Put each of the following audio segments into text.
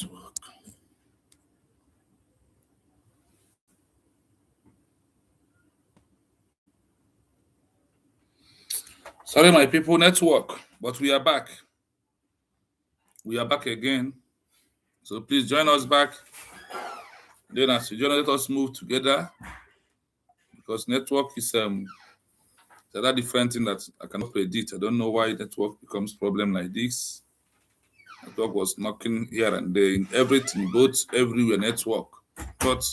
Network. Sorry, my people, network, but we are back. We are back again. So please join us back. Then as you join us, let us move together because network is another different thing that I cannot predict. I don't know why network becomes problem like this. Network was knocking here and there in everything, both everywhere network. But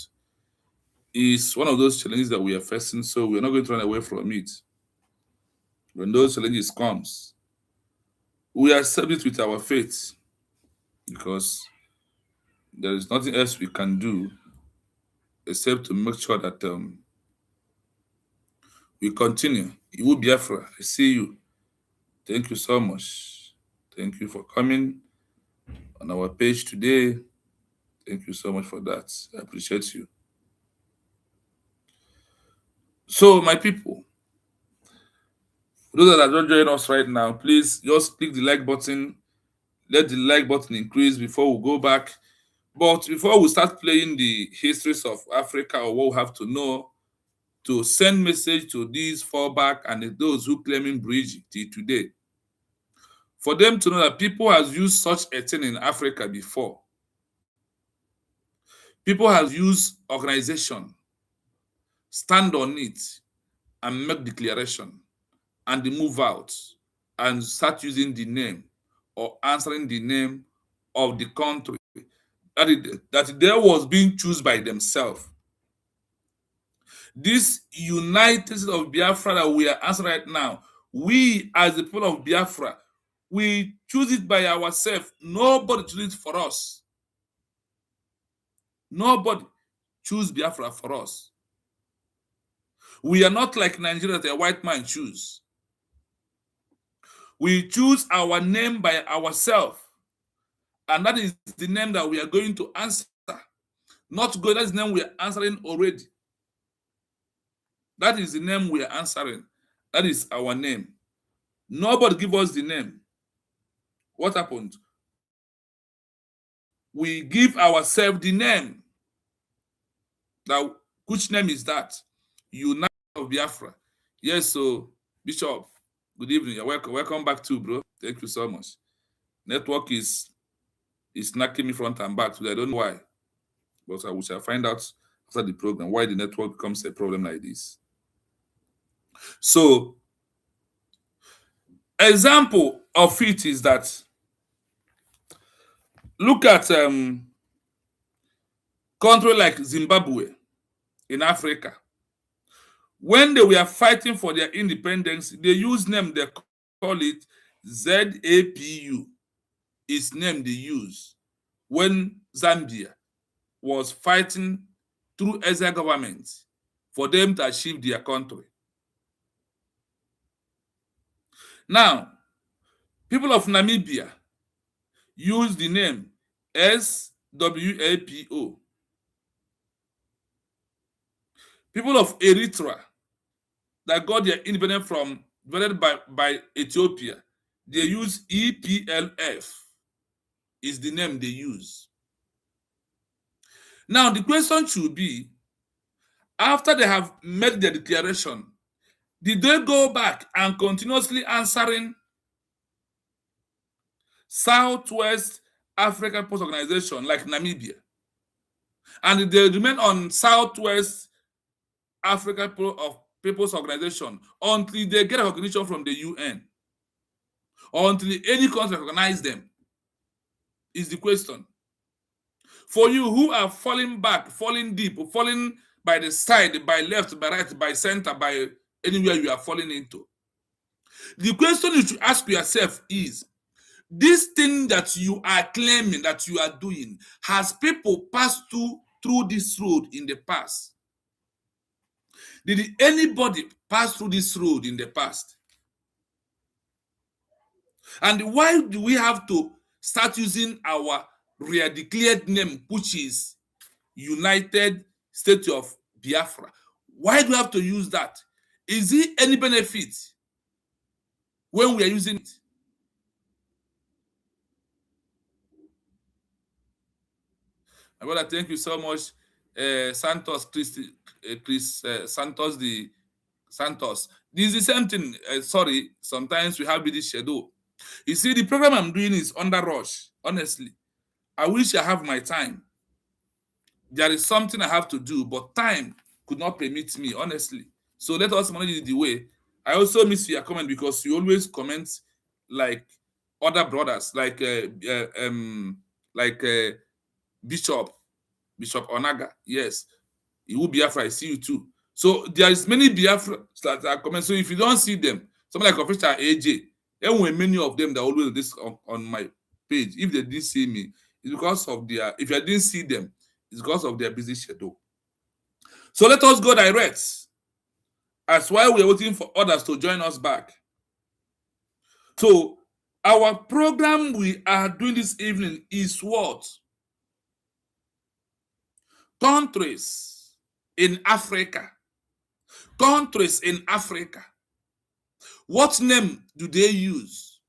it's one of those challenges that we are facing, so we're not going to run away from it. When those challenges comes, we accept it with our faith because there is nothing else we can do except to make sure that we continue. Iwu Biafra, I see you. Thank you so much. Thank you for coming on our page today. Thank you so much for that. I appreciate you. So, my people, for those that are not joining us right now, please just click the like button. Let the like button increase before we go back. But before we start playing the histories of Africa or what we have to know, to send message to these fallback and those who claiming bridge till today, for them to know that people has used such a thing in Africa before. People has used organization, stand on it, and make declaration, and they move out and start using the name or answering the name of the country that there was being chosen by themselves. This United States of Biafra that we are answering right now, we as the people of Biafra, we choose it by ourselves. Nobody chooses it for us. Nobody choose Biafra for us. We are not like Nigeria that a white man choose. We choose our name by ourselves. And that is the name that we are going to answer. Not good, that's the name we are answering already. That is the name we are answering. That is our name. Nobody give us the name. What happened? We give ourselves the name. Now, which name is that? United of Biafra. Yes, so Bishop, good evening. You're welcome. Welcome back too, bro. Thank you so much. Network is knocking me front and back today. I don't know why, but we shall find out after the program why the network becomes a problem like this. So, example of it is that look at country like Zimbabwe in Africa. When they were fighting for their independence, they use name, they call it ZAPU. Is name they use when Zambia was fighting through exile government for them to achieve their country. Now, people of Namibia use the name SWAPO. People of Eritrea that got their independence from divided by Ethiopia, they use EPLF. Is the name they use. Now, the question should be, after they have made their declaration, did they go back and continuously answering Southwest African Post Organization like Namibia? And did they remain on Southwest African People's Organization until they get recognition from the UN? Or until any country recognize them? Is the question. For you who are falling back, falling deep, falling by the side, by left, by right, by center, by anywhere you are falling into, the question you should ask yourself is, this thing that you are claiming that you are doing, has people passed through this road in the past? Did anybody pass through this road in the past? And why do we have to start using our declared name, which is United States of Biafra? Why do we have to use that? Is it any benefit when we are using it? My brother, thank you so much. Santos, Chris Santos, the Santos. This is the same thing. Sorry, sometimes we have busy schedule. You see, the program I'm doing is under rush. Honestly, I wish I have my time. There is something I have to do, but time could not permit me, honestly. So let us manage it the way. I also miss your comment because you always comment like other brothers, like Bishop Bishop Onaga. Yes, he will Biafra. I see you too. So there is many Biafra that are coming. So if you don't see them, someone like Official AJ, there were many of them that always this on my page. If they didn't see me, it's because of their. If I didn't see them, it's because of their busy schedule. So let us go direct. As while we are waiting for others to join us back. So our program we are doing this evening is what? Countries in Africa. Countries in Africa. What name do they use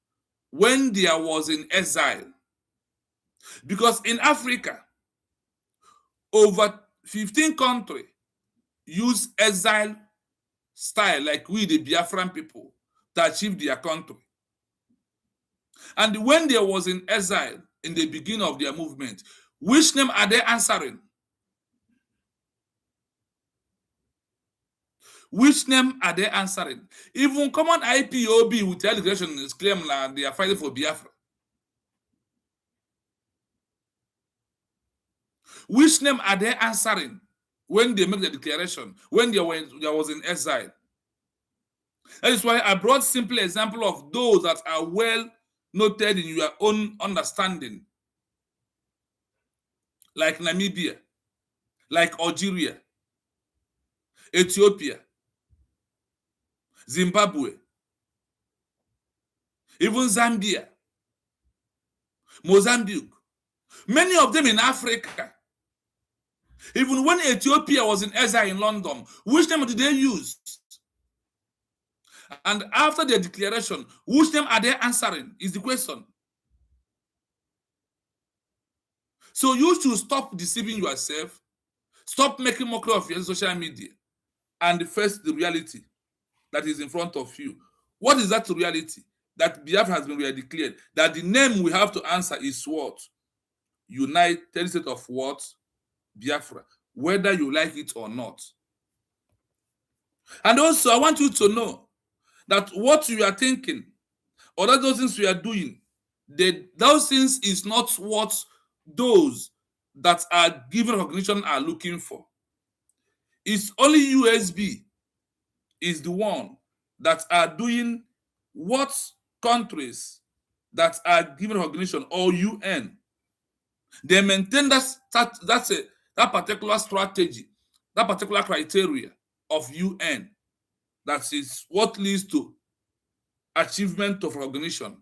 when there was in exile? Because in Africa, over 15 countries use exile style like we, the Biafran people, to achieve their country. And when there was in exile in the beginning of their movement, which name are they answering? Which name are they answering? Even common IPOB with their declaration is claim that they are fighting for Biafra. Which name are they answering when they make the declaration, when there was in exile? That is why I brought simple example of those that are well noted in your own understanding, like Namibia, like Algeria, Ethiopia, Zimbabwe, even Zambia, Mozambique, many of them in Africa. Even when Ethiopia was in exile in London, which name did they use? And after their declaration, which name are they answering is the question. So you should stop deceiving yourself, stop making mockery of your social media, and face the reality that is in front of you. What is that reality? That Biafra has been declared. That the name we have to answer is what? United States of what? Biafra. Whether you like it or not. And also, I want you to know that what you are thinking, or that those things we are doing, those things is not what those that are given recognition are looking for. It's only USB is the one that are doing what countries that are given recognition or UN. They maintain that particular strategy, that particular criteria of UN. That is what leads to achievement of recognition.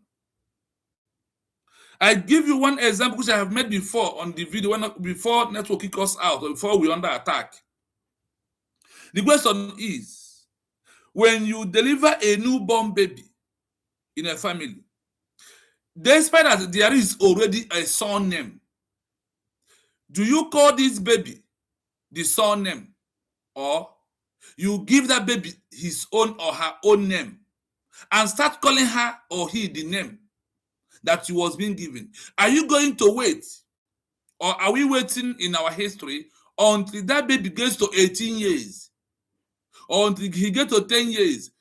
I give you one example which I have made before on the video before network kick us out or before we under attack. The question is, when you deliver a newborn baby in a family, despite that there is already a son name, do you call this baby the son name, or you give that baby his own or her own name and start calling her or he the name that he was being given? Are you going to wait, or are we waiting in our history until that baby gets to 18 years or until he gets to 10 years,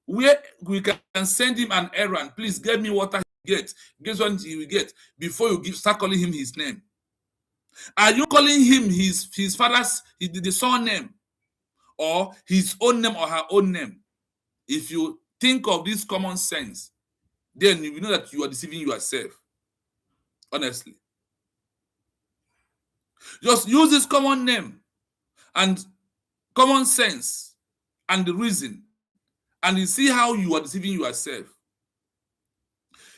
where we can send him an errand? Please get me water. He gets. Guess what he will get before you start calling him his name? Are you calling him his father's the son name, or his own name or her own name? If you think of this common sense, then you know that you are deceiving yourself. Honestly, just use this common name and common sense and the reason, and you see how you are deceiving yourself.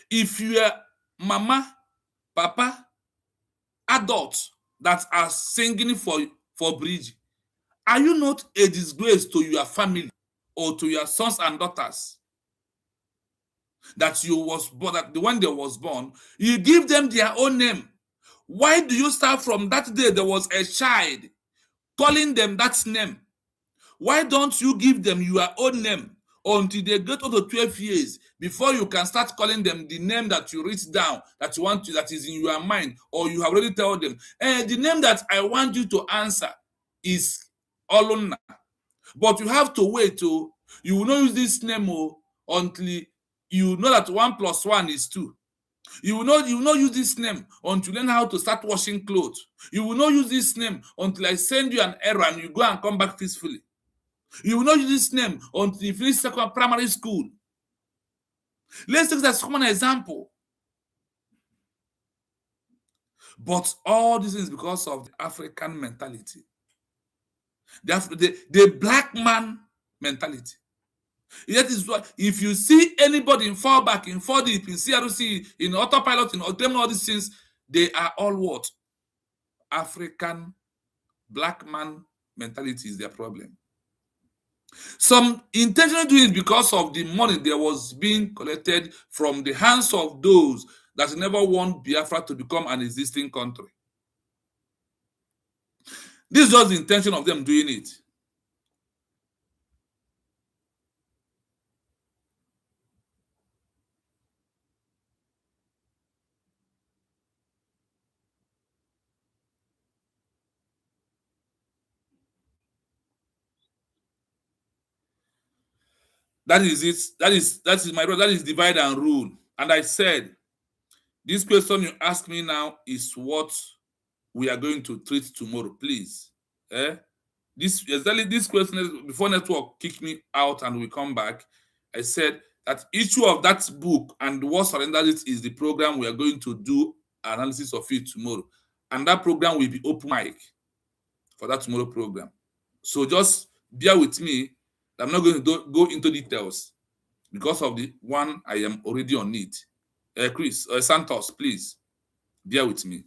If you are mama, papa, adults that are singing for bridge, are you not a disgrace to your family or to your sons and daughters that you was born, that the one that was born, you give them their own name? Why do you start from that day there was a child calling them that name? Why don't you give them your own name until they get up to 12 years before you can start calling them the name that you write down, that you want to, that is in your mind, or you have already told them, the name that I want you to answer is Oluna. But you have to wait. You will not use this name until you know that 1 + 1 is 2. You will not use this name until you learn how to start washing clothes. You will not use this name until I send you an errand, you go and come back peacefully. You will not use this name until you finish primary school. Let's take that as a common example. But all this is because of the African mentality. The black man mentality. That is why if you see anybody in fallback, in 4D, in CRC, in autopilot, in all these things, they are all what? African black man mentality is their problem. Some intentionally doing it because of the money that was being collected from the hands of those that never want Biafra to become an existing country. This is just the intention of them doing it. That is it. That is my brother. That is divide and rule. And I said, this question you ask me now is what we are going to treat tomorrow, please. This question before network kick me out and we come back. I said that issue of that book and what surrendered it is the program we are going to do analysis of it tomorrow, and that program will be open mic for that tomorrow program. So just bear with me. I'm not going to go into details because of the one I am already on it. Chris Santos, please bear with me.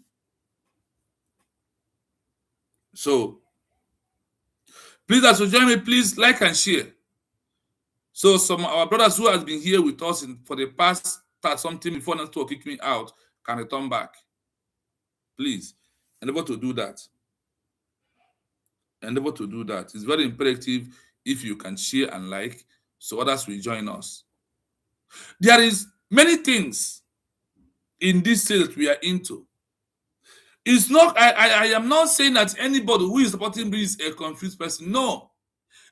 So please, as you join me, please like and share. So some of our brothers who has been here with us for the past something before network kick me out can return back. Please endeavor to do that. Endeavor to do that. It's very imperative if you can share and like, so others will join us. There is many things in this state that we are into. It's not, I am not saying that anybody who is supporting me is a confused person. No,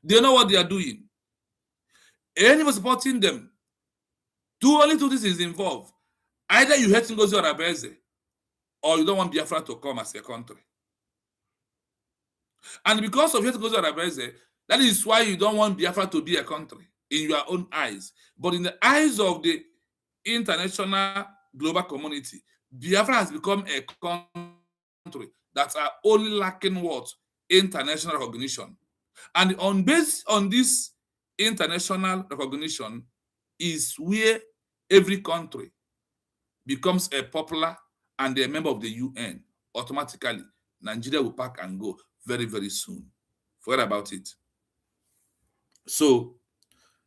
they know what they are doing. Anybody supporting them, only two things is involved. Either you hate Ngozi Orebeze, or you don't want Biafra to come as a country. And because of hate Ngozi Orebeze, that is why you don't want Biafra to be a country in your own eyes. But in the eyes of the international global community, Biafra has become a country that are only lacking what? International recognition. And based on this international recognition is where every country becomes a popular and a member of the UN. Automatically, Nigeria will pack and go very, very soon. Forget about it. So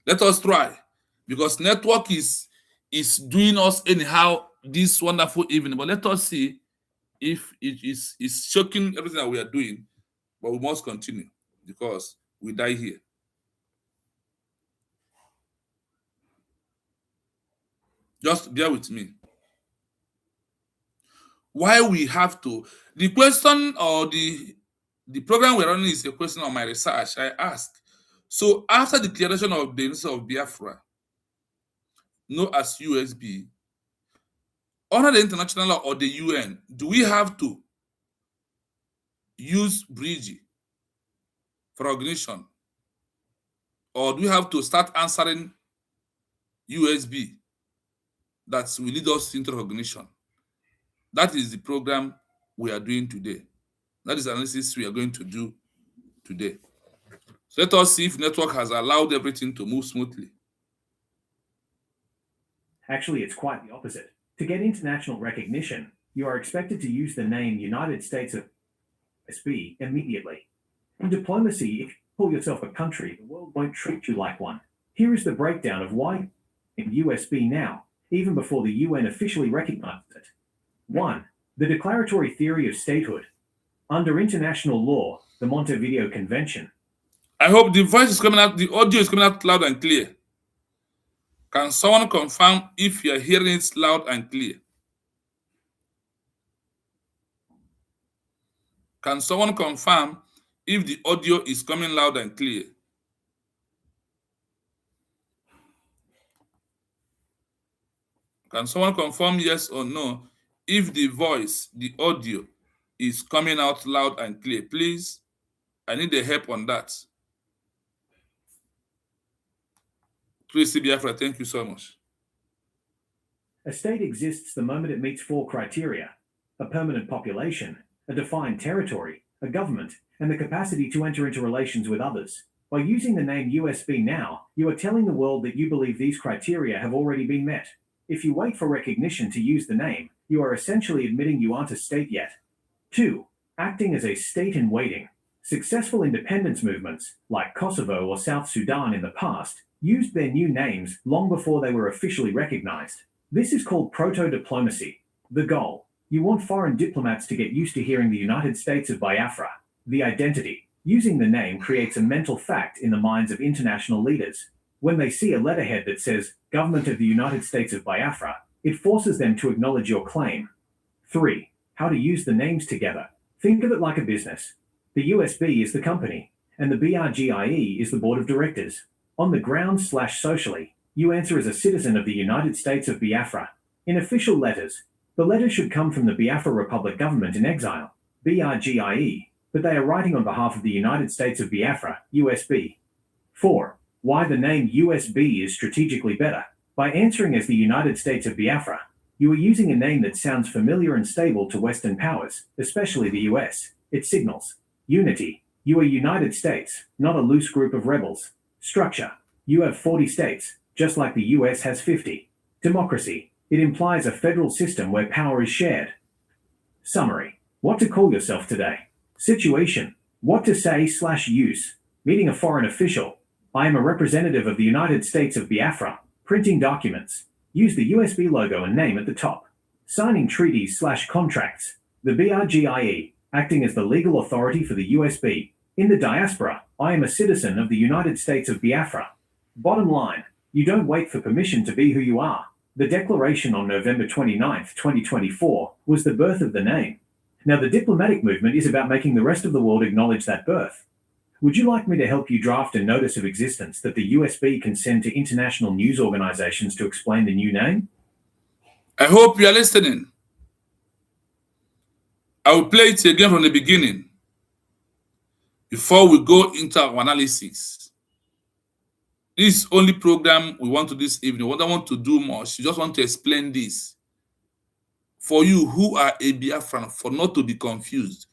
let us try, because network is doing us anyhow this wonderful evening. But let us see if it is shocking everything that we are doing. But we must continue because we die here. Just bear with me. Why we have to, the question or the program we're running is a question on my research. I asked, so after the declaration of the University of Biafra, known as USB, under the international law or the UN, do we have to use bridge for recognition? Or do we have to start answering USB that will lead us into recognition? That is the program we are doing today. That is the analysis we are going to do today. So let us see if network has allowed everything to move smoothly. Actually, it's quite the opposite. To get international recognition, you are expected to use the name United States of USB immediately. In diplomacy, if you call yourself a country, the world won't treat you like one. Here is the breakdown of why in USB now, even before the UN officially recognized it. 1. The declaratory theory of statehood. Under international law, the Montevideo Convention. I hope the voice is coming out, the audio is coming out loud and clear. Can someone confirm if you're hearing it loud and clear? Can someone confirm if the audio is coming loud and clear? Can someone confirm yes or no if the voice, the audio, is coming out loud and clear? Please, I need the help on that. Please, Biafra, thank you so much. A state exists the moment it meets four criteria: a permanent population, a defined territory, a government, and the capacity to enter into relations with others. By using the name USB now, you are telling the world that you believe these criteria have already been met. If you wait for recognition to use the name, you are essentially admitting you aren't a state yet. 2. Acting as a state in waiting. Successful independence movements, like Kosovo or South Sudan in the past, used their new names long before they were officially recognized. This is called proto-diplomacy. The goal: you want foreign diplomats to get used to hearing the United States of Biafra. The identity: using the name creates a mental fact in the minds of international leaders. When they see a letterhead that says, Government of the United States of Biafra, it forces them to acknowledge your claim. 3. How to use the names together. Think of it like a business. The USB is the company, and the BRGIE is the board of directors. On the ground/socially, you answer as a citizen of the United States of Biafra. In official letters, the letters should come from the Biafra Republic government in exile, BRGIE, but they are writing on behalf of the United States of Biafra, USB. 4. Why the name USB is strategically better. By answering as the United States of Biafra, you are using a name that sounds familiar and stable to Western powers, especially the US. It signals unity. You are United States, not a loose group of rebels. Structure: you have 40 states, just like the US has 50. Democracy: it implies a federal system where power is shared. Summary: what to call yourself today. Situation: what to say/use. Meeting a foreign official: I am a representative of the United States of Biafra. Printing documents: use the USB logo and name at the top. Signing treaties/contracts: the BRGIE, acting as the legal authority for the USB. In the diaspora: I am a citizen of the United States of Biafra. Bottom line: you don't wait for permission to be who you are. The declaration on November 29, 2024, was the birth of the name. Now the diplomatic movement is about making the rest of the world acknowledge that birth. Would you like me to help you draft a notice of existence that the USB can send to international news organizations to explain the new name? I hope you are listening. I will play it again from the beginning before we go into our analysis. This is only program we want to do this evening. We don't want to do much. We just want to explain this for you who are a Biafran, for not to be confused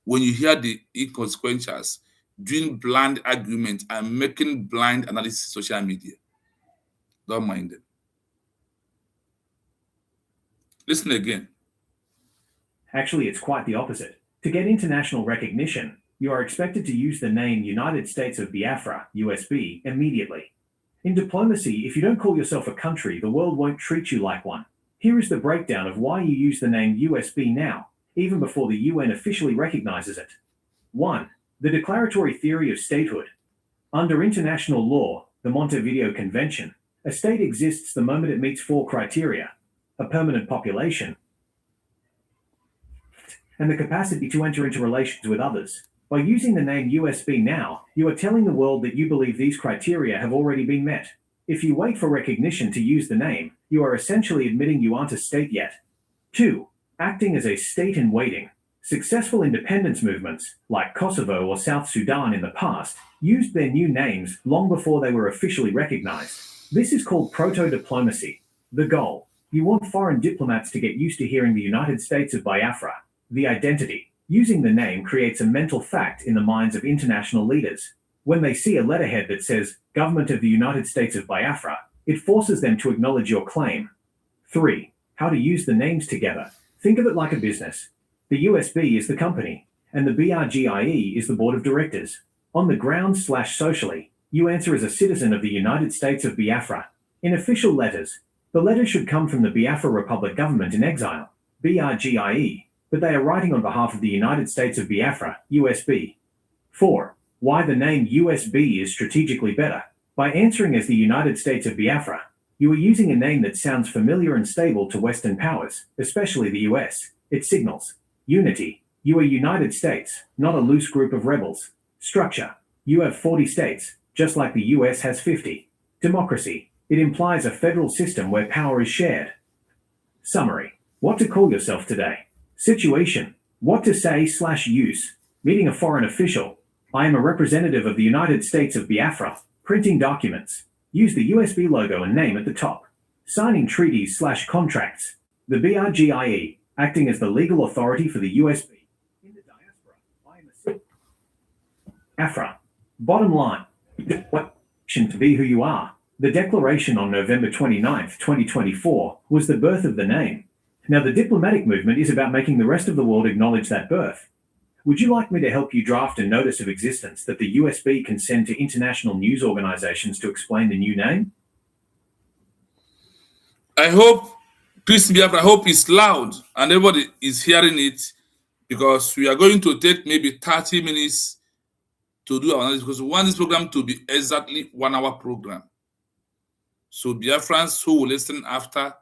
when you hear the inconsequentials, doing blind argument and making blind analysis on social media. Don't mind them. Listen again. Actually, it's quite the opposite. To get international recognition, you are expected to use the name United States of Biafra, USB, immediately. In diplomacy, if you don't call yourself a country, the world won't treat you like one. Here is the breakdown of why you use the name USB now, even before the UN officially recognizes it. 1. The declaratory theory of statehood. Under international law, the Montevideo Convention, a state exists the moment it meets four criteria: a permanent population, and the capacity to enter into relations with others. By using the name USB now, you are telling the world that you believe these criteria have already been met. If you wait for recognition to use the name, you are essentially admitting you aren't a state yet. 2. Acting as a state in waiting. Successful independence movements, like Kosovo or South Sudan in the past, used their new names long before they were officially recognized. This is called proto-diplomacy. The goal: you want foreign diplomats to get used to hearing the United States of Biafra. The identity: using the name creates a mental fact in the minds of international leaders. When they see a letterhead that says, Government of the United States of Biafra, it forces them to acknowledge your claim. 3. How to use the names together. Think of it like a business. The USB is the company, and the BRGIE is the board of directors. On the ground/socially, you answer as a citizen of the United States of Biafra. In official letters, the letters should come from the Biafra Republic government in exile, BRGIE, but they are writing on behalf of the United States of Biafra, USB. 4. Why the name USB is strategically better. By answering as the United States of Biafra, you are using a name that sounds familiar and stable to Western powers, especially the US. It signals unity. You are United States, not a loose group of rebels. Structure. You have 40 states, just like the US has 50. Democracy. It implies a federal system where power is shared. Summary. What to call yourself today. Situation. What to say/use. Meeting a foreign official. I am a representative of the United States of Biafra. Printing documents. Use the USB logo and name at the top. Signing treaties/contracts. The BRGIE, acting as the legal authority for the USB. In the diaspora, I am a Biafra. Bottom line. To be who you are. The declaration on November 29th, 2024, was the birth of the name. Now, the diplomatic movement is about making the rest of the world acknowledge that birth. Would you like me to help you draft a notice of existence that the USB can send to international news organizations to explain the new name? I hope, Peace Biafra, I hope it's loud and everybody is hearing it, because we are going to take maybe 30 minutes to do our analysis, because we want this program to be exactly 1 hour program. So Biafrans who will listen after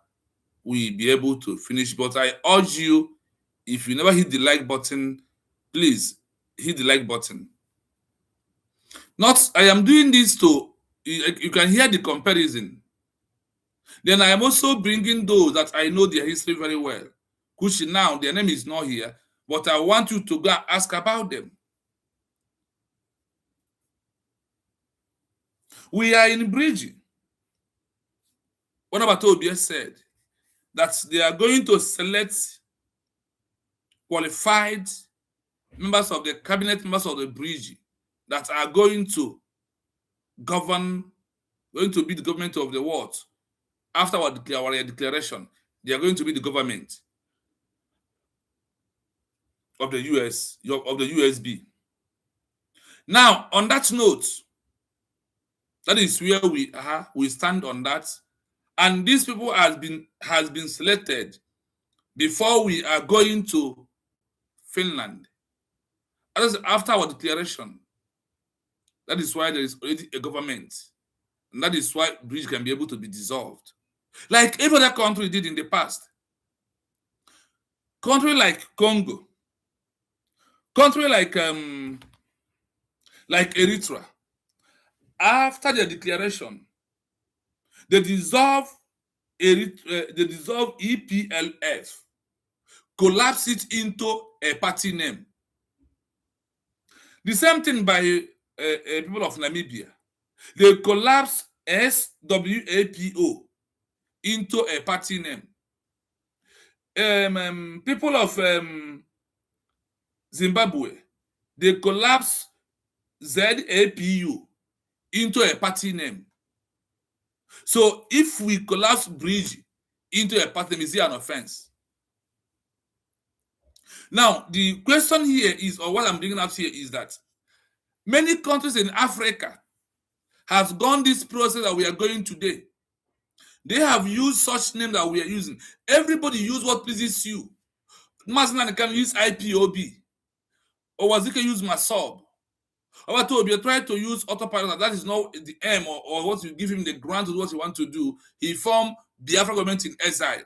will be able to finish. But I urge you, if you never hit the like button, please hit the like button. I am doing this to, you can hear the comparison. Then I am also bringing those that I know their history very well, which now their name is not here, but I want you to go and ask about them. We are in bridging. What about Obia said? That they are going to select qualified members of the cabinet, members of the bridge, that are going to govern, going to be the government of the world. After our declaration, they are going to be the government of the US, of the USB. Now, on that note, that is where we stand on that. And these people has been selected before we are going to Finland. That is after our declaration. That is why there is already a government. And that is why bridge can be able to be dissolved. Like every other country did in the past. Country like Congo. Country like Eritrea. After their declaration, they dissolve EPLF, collapse it into a party name. The same thing by people of Namibia. They collapse SWAPO into a party name. People of Zimbabwe, they collapse ZAPU into a party name. So if we collapse bridge into a party name, is it an offense? Now, the question here is, or what I'm bringing up here is that many countries in Africa have gone this process that we are going today. They have used such name that we are using. Everybody use what pleases you. Maznan can use IPOB. Or Wazika use Masob. Or Tobi try to use autopilot. That is not the aim, or what you give him the grant to do what he want to do. He formed Biafra government in exile.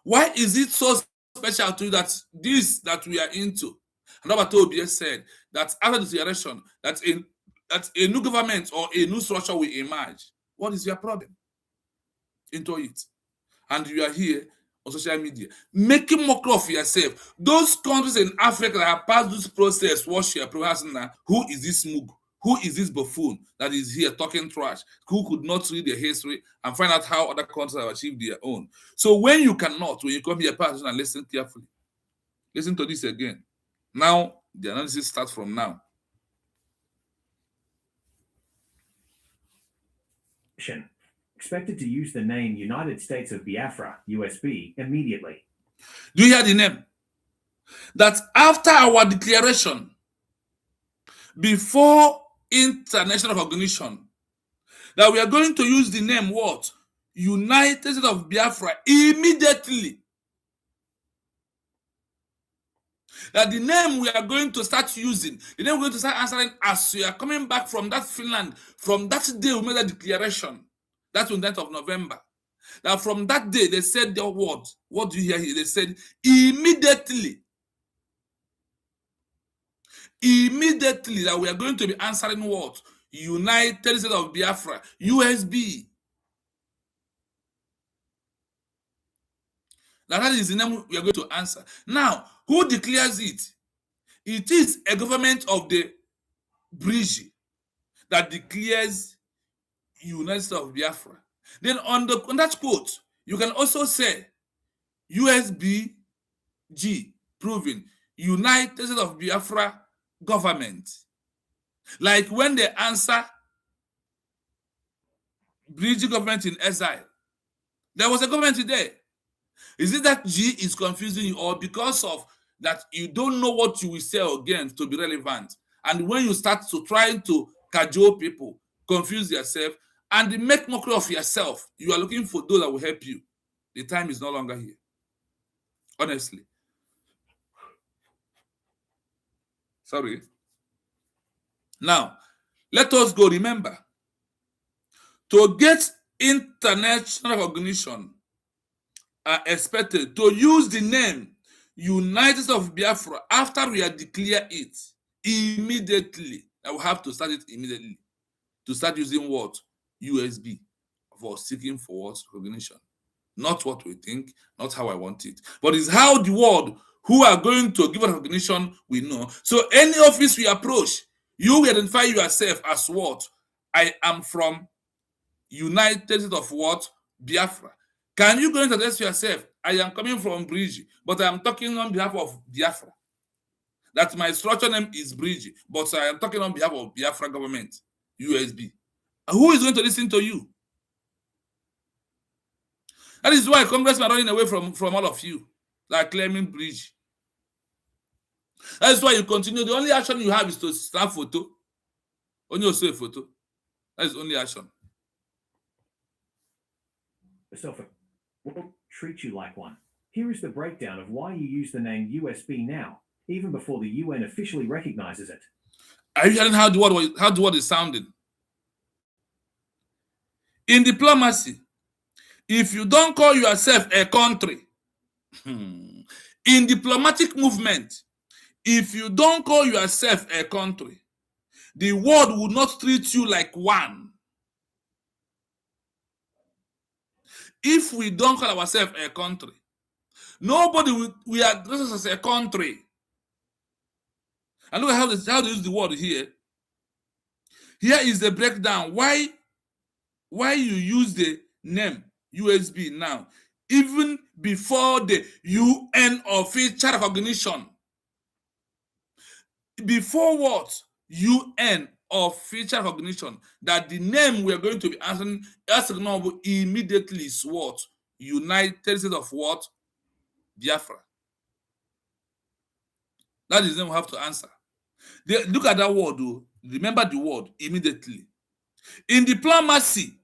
Why is it so special to you that this that we are into? And Tobi said that after the declaration, that a new government or a new structure will emerge. What is your problem? Into it. And you are here on social media making mockery of yourself. Those countries in Africa that have passed this process, watch your progress now. Who is this mug? Who is this buffoon that is here talking trash? Who could not read their history and find out how other countries have achieved their own? So when you come here, person and listen carefully. Listen to this again. Now the analysis starts from now. Expected to use the name United States of Biafra, USB, immediately. Do you hear the name? That after our declaration, before international recognition, that we are going to use the name what? United States of Biafra immediately. That the name we are going to start using, the name we're going to start answering as we are coming back from that Finland, from that day we made that declaration, that 29th of November. That from that day they said the word. What do you hear here? They said immediately that we are going to be answering what? United States of Biafra, USB. That is the name we are going to answer. Now, who declares it? It is a government of the bridge that declares United States of Biafra. Then on that quote, you can also say USBG proving United States of Biafra government. Like when they answer bridge government in exile, there was a government there. Is it that G is confusing you, or because of that you don't know what you will say again to be relevant? And when you start to try to cajole people, confuse yourself, and make mockery of yourself, you are looking for those that will help you. The time is no longer here. Honestly. Sorry. Now, let us go. Remember, to get international recognition, are expected to use the name United States of Biafra after we have declared it immediately. I will have to start it immediately. To start using what? USB for seeking for what? Recognition. Not what we think, not how I want it. But it's how the world who are going to give us recognition we know. So any office we approach, you will identify yourself as what? I am from United States of what? Biafra. Can you go into this yourself? I am coming from Bridge, but I am talking on behalf of Biafra. That my structure name is Bridge, but I am talking on behalf of Biafra government, USB. Who is going to listen to you? That is why congressmen are running away from all of you, like claiming Bridge. That is why you continue. The only action you have is to snap photo. Only also a photo. That is the only action. Will treat you like one. Here is the breakdown of why you use the name USB now, even before the UN officially recognizes it. Are you hearing how the word is sounding? In diplomacy, if you don't call yourself a country, in diplomatic movement, if you don't call yourself a country, the world will not treat you like one. If we don't call ourselves a country, nobody we address us as a country. And look at how they use the word here. Here is the breakdown. Why you use the name USB now, even before the UN official recognition. Before what? UN official recognition that the name we are going to be answering immediately is what? United States of what? Biafra. That is the name we have to answer. Look at that word, though. Remember the word immediately. In diplomacy,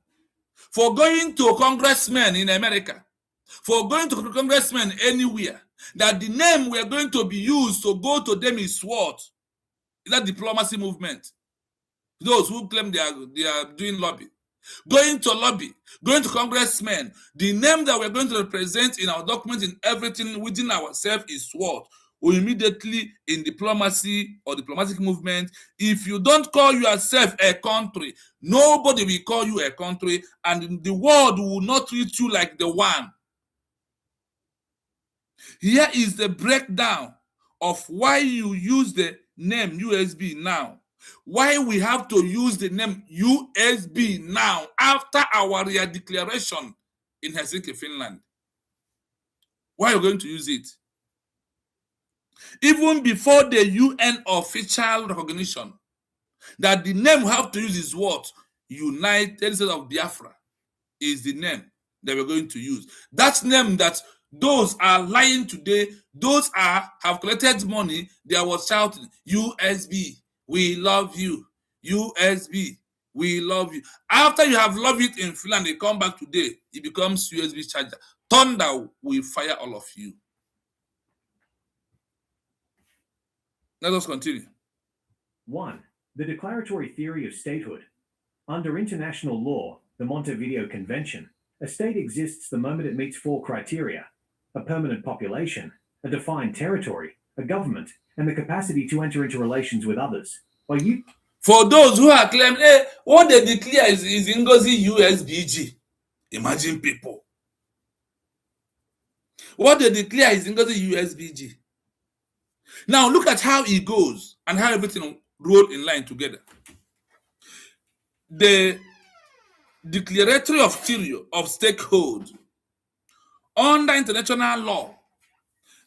for going to congressmen in America, for going to congressmen anywhere, that the name we are going to be used to go to them is what? Is that diplomacy movement? Those who claim they are doing lobby. Going to lobby, going to congressmen, the name that we're going to represent in our document, in everything within ourselves is what? Or immediately in diplomacy or diplomatic movement, if you don't call yourself a country, nobody will call you a country, and the world will not treat you like the one. Here is the breakdown of why you use the name USB now. Why we have to use the name USB now after our declaration in Helsinki, Finland. Why are you going to use it? Even before the UN official recognition, that the name we have to use is what? United States of Biafra is the name that we're going to use. That name that those are lying today, those have collected money, they was shouting, USB, we love you. USB, we love you. After you have loved it in Finland, they come back today, it becomes USB charger. Thunder will fire all of you. Let us continue. 1. The declaratory theory of statehood. Under international law, the Montevideo Convention, a state exists the moment it meets 4 criteria: a permanent population, a defined territory, a government, and the capacity to enter into relations with others. For those who are claiming, hey, what they declare is Ngozi USBG. Imagine people. What they declare is Ngozi USBG. Now look at how it goes and how everything roll in line together. The declaratory of theory of statehood under international law,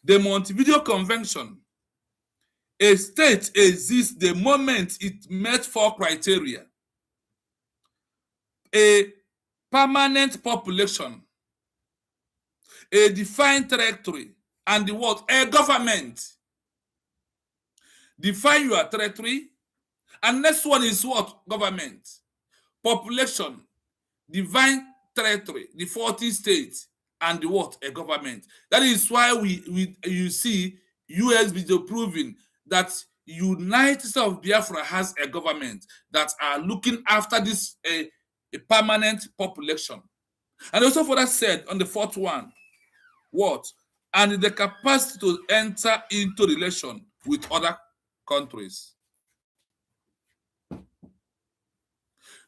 the Montevideo Convention, a state exists the moment it met 4 criteria: a permanent population, a defined territory, and the what? A government. Define your territory, and next one is what? Government. Population, divine territory, the 40 states, and the what? A government. That is why you see USBG proving that United States of Biafra has a government that are looking after this a permanent population. And also for that said on the 4th one, what? And the capacity to enter into relation with other countries.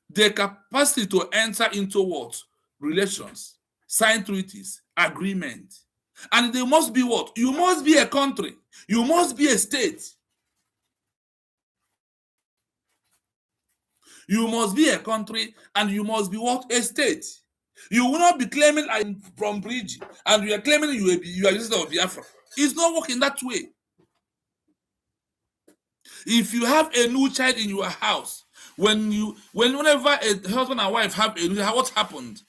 The capacity to enter into what? Relations, sign treaties, agreement. And they must be what? You must be a country. You must be a state. You must be a country and you must be what? A state. You will not be claiming I'm from Bridge and you are claiming you are a citizen of Biafra. It's not working that way. If you have a new child in your house, whenever a husband and wife have a new child, what happened?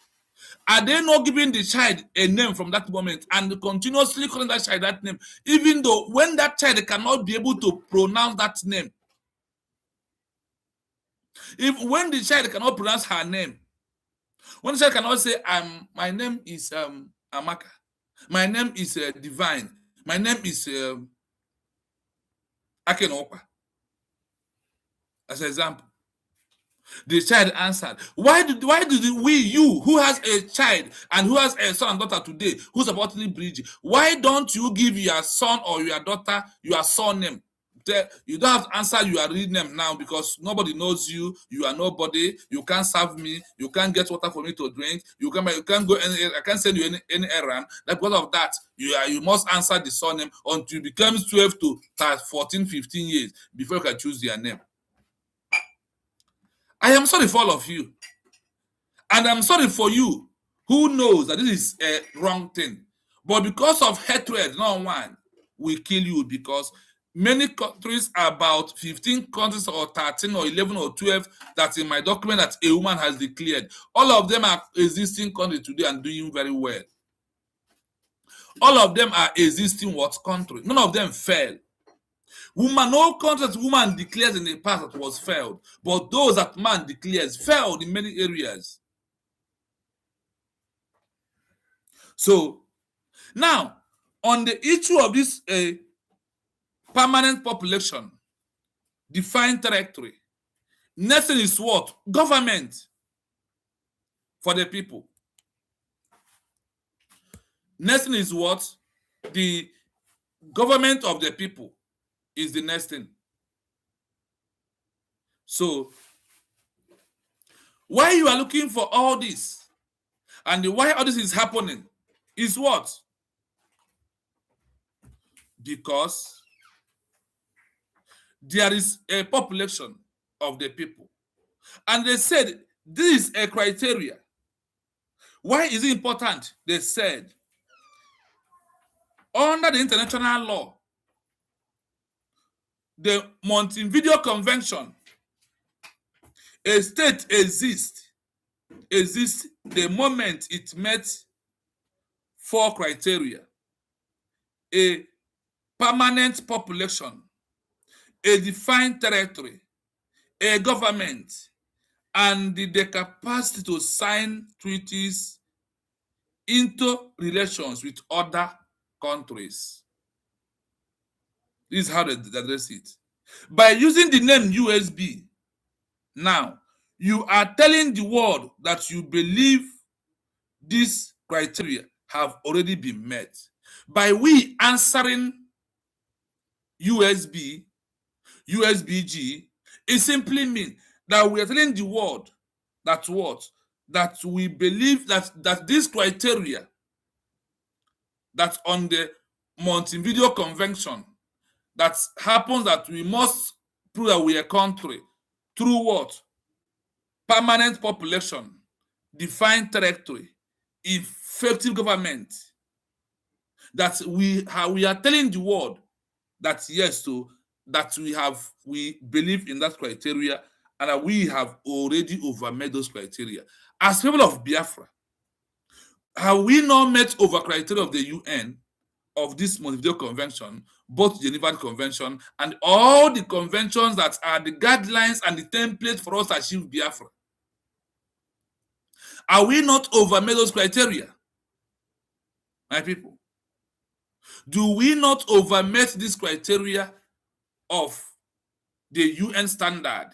Are they not giving the child a name from that moment and continuously calling that child that name, even though when that child cannot be able to pronounce that name? When the child cannot pronounce her name, when the child cannot say, my name is Amaka, my name is Divine, my name is Akenokwa, as an example. The child answered, why did you who has a child and who has a son and daughter today who's supporting the bridge, why don't you give your son or your daughter your surname? You don't have to answer your real name now because nobody knows you. You are nobody. You can't serve me. You can't get water for me to drink. You can't go I can't send you any errand. Because of that, you must answer the surname until you become 12 to 14, 15 years before you can choose your name. I am sorry for all of you. And I'm sorry for you who knows that this is a wrong thing. But because of hatred, no one will kill you because many countries, about 15 countries or 13 or 11 or 12, that's in my document that a woman has declared. All of them are existing countries today and doing very well. All of them are existing what country? None of them fell. No country that woman declares in the past that was failed, but those that man declares failed in many areas. So now, on the issue of this permanent population, defined territory, next thing is what? Government for the people. Next thing is what? The government of the people is the next thing. So, why you are looking for all this and why all this is happening is what? Because there is a population of the people. And they said this is a criteria. Why is it important? They said under the international law, the Montevideo Convention, a state exists the moment it met 4 criteria: a permanent population, a defined territory, a government, and the capacity to sign treaties into relations with other countries. This is how they address it. By using the name USB, now you are telling the world that you believe these criteria have already been met. By we answering USB, USBG, it simply means that we are telling the world that what? That we believe that this criteria that on the Montevideo Convention that happens that we must prove that we are a country through what? Permanent population, defined territory, effective government. That we are telling the world that yes, so that we believe in that criteria and that we have already overmet those criteria. As people of Biafra, have we not met over criteria of the UN, of this Montevideo Convention, both Geneva Convention and all the conventions that are the guidelines and the template for us to achieve Biafra? Are we not overmade those criteria, my people? Do we not overmet this criteria of the UN standard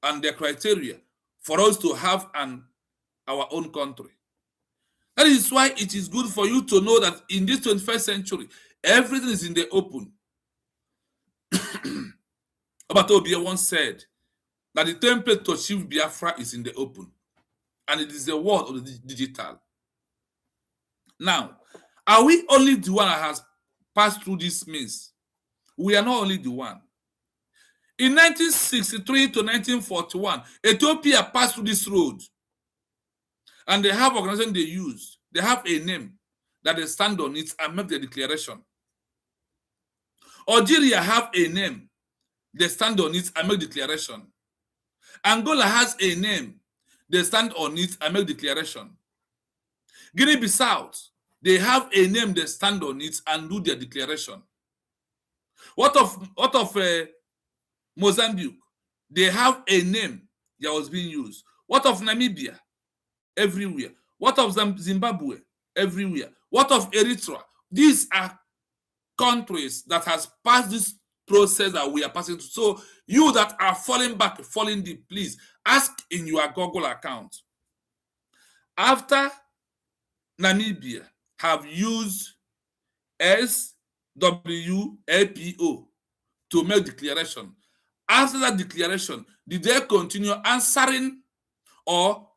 and their criteria for us to have our own country? That is why it is good for you to know that in this 21st century, everything is in the open. Obato Obie once said that the template to achieve Biafra is in the open, and it is the world of the digital. Now, are we only the one that has passed through this means? We are not only the one. In 1963 to 1941, Ethiopia passed through this road, and they have organization they use. They have a name that they stand on it and make the declaration. Algeria have a name, they stand on it and make declaration. Angola has a name, they stand on it and make declaration. Guinea-Bissau, they have a name, they stand on it and do their declaration. What of Mozambique? They have a name that was being used. What of Namibia? Everywhere. What of Zimbabwe? Everywhere. What of Eritrea? These are countries that has passed this process that we are passing through. So you that are falling back, falling deep, please ask in your Google account. After Namibia have used SWAPO to make declaration, after that declaration, did they continue answering or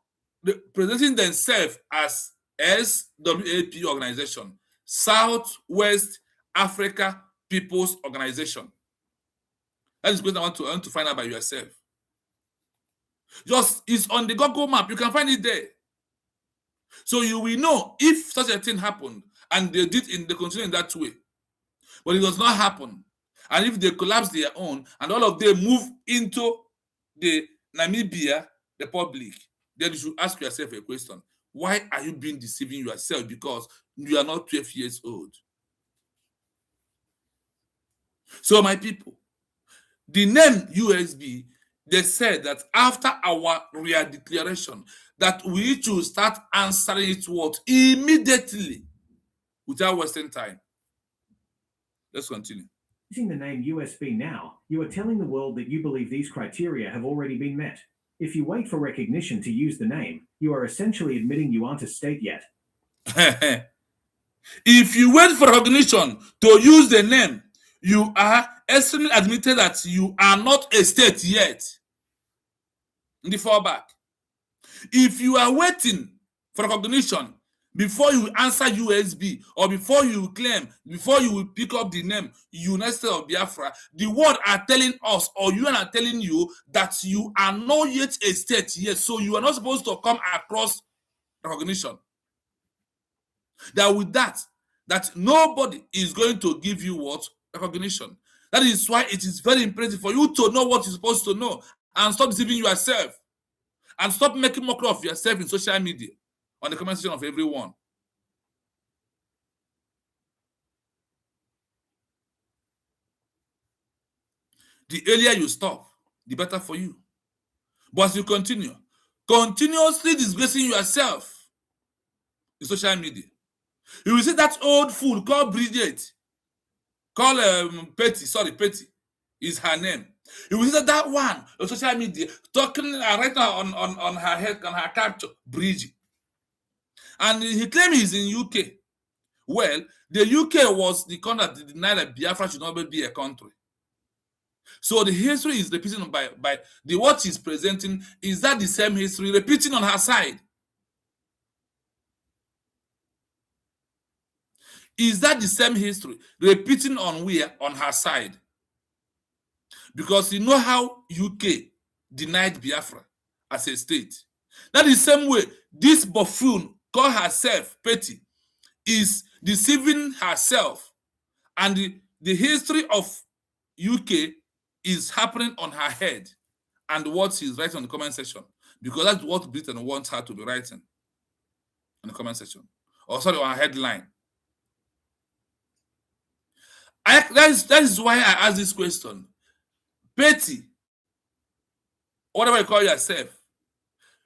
presenting themselves as SWAP organization, Southwest Africa People's Organization? That is what I want to find out by yourself. Just it's on the Google map. You can find it there. So you will know if such a thing happened and they continue in that way. But it does not happen. And if they collapse their own and all of them move into the Namibia Republic, then you should ask yourself a question. Why are you being deceiving yourself? Because you are not 12 years old. So my people, the name USB, they said that after our real declaration, that we should start answering it what? Immediately, without wasting time. Let's continue. Using the name USB now, you are telling the world that you believe these criteria have already been met. If you wait for recognition to use the name, you are essentially admitting you aren't a state yet. If you wait for recognition to use the name, you are essentially admitted that you are not a state yet. In the fallback. If you are waiting for recognition before you answer USB or before you claim, before you will pick up the name United States of Biafra, the world are telling us or you are telling you that you are not yet a state yet, so you are not supposed to come across recognition. That with that nobody is going to give you what? Recognition. That is why it is very imperative for you to know what you're supposed to know and stop deceiving yourself and stop making mockery of yourself in social media on the comment section of everyone. The earlier you stop, the better for you. But as you continue, continuously disgracing yourself in social media, you will see that old fool called Bridget Call Petty is her name. You will see that one on social media talking right now on her head, on her capture, Bridgie. And he claimed he's in UK. Well, the UK was the country that denied that Biafra should not be a country. So the history is repeating by the what she's presenting. Is that the same history repeating on her side? Is that the same history repeating on her side? Because you know how UK denied Biafra as a state. That is the same way this buffoon called herself Petty is deceiving herself, and the history of UK is happening on her head and what she's writing on the comment section, because that's what Britain wants her to be writing in the comment section, or sorry, on her headline. That is why I asked this question. Petty, whatever you call yourself,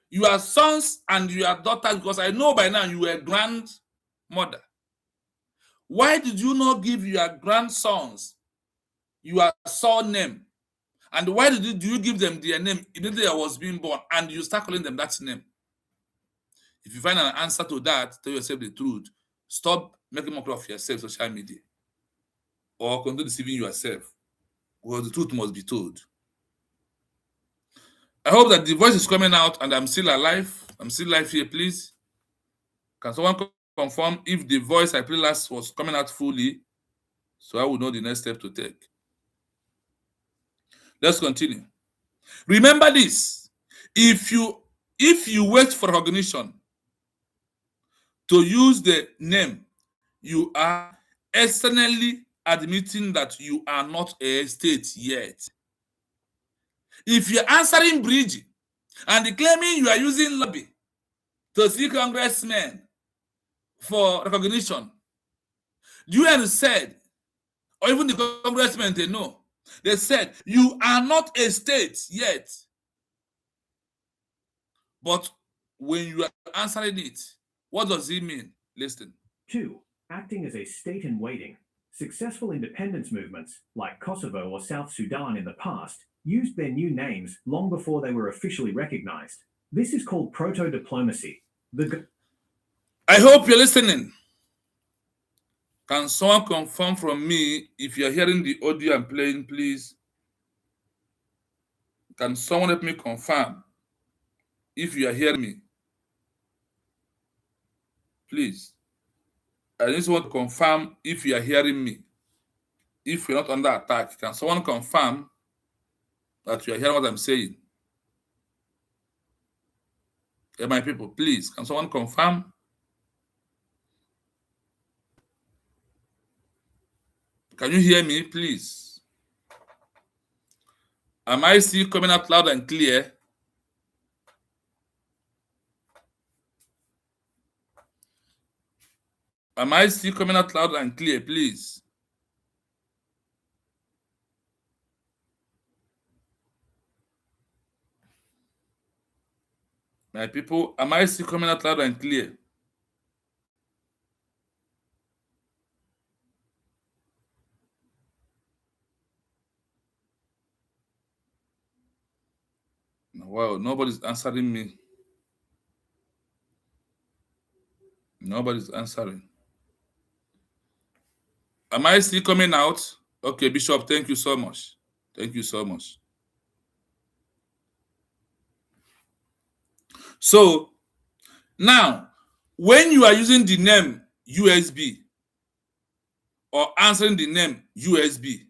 your sons and your daughters, because I know by now you were grandmother. Why did you not give your grandsons your surname? And why do you give them their name immediately I was being born, and you start calling them that name? If you find an answer to that, tell yourself the truth. Stop making mockery of yourself on social media, or continue deceiving yourself. Well, the truth must be told. I hope that the voice is coming out and I'm still alive. I'm still live here, please. Can someone confirm if the voice I played last was coming out fully, so I will know the next step to take? Let's continue. Remember this: if you wait for recognition to use the name, you are externally admitting that you are not a state yet. If you're answering Bridgie and claiming you are using lobby to see congressmen for recognition, the UN said, or even the congressmen, they know, they said you are not a state yet. But when you are answering it, what does it mean? Listen. 2. Acting as a state in waiting. Successful independence movements, like Kosovo or South Sudan in the past, used their new names long before they were officially recognized. This is called proto-diplomacy. I hope you're listening. Can someone confirm from me if you're hearing the audio I'm playing, please? Can someone help me confirm if you are hearing me? Please. I just want to confirm if you are hearing me. If you're not under attack, can someone confirm that you are hearing what I'm saying? Hey, my people, please, can someone confirm? Can you hear me, please? Am I still coming out loud and clear? Am I still coming out loud and clear, please? My people, am I still coming out loud and clear? Wow, nobody's answering me. Nobody's answering. Am I still coming out? Okay, Bishop, thank you so much. Thank you so much. So, now, when you are using the name USB or answering the name USB,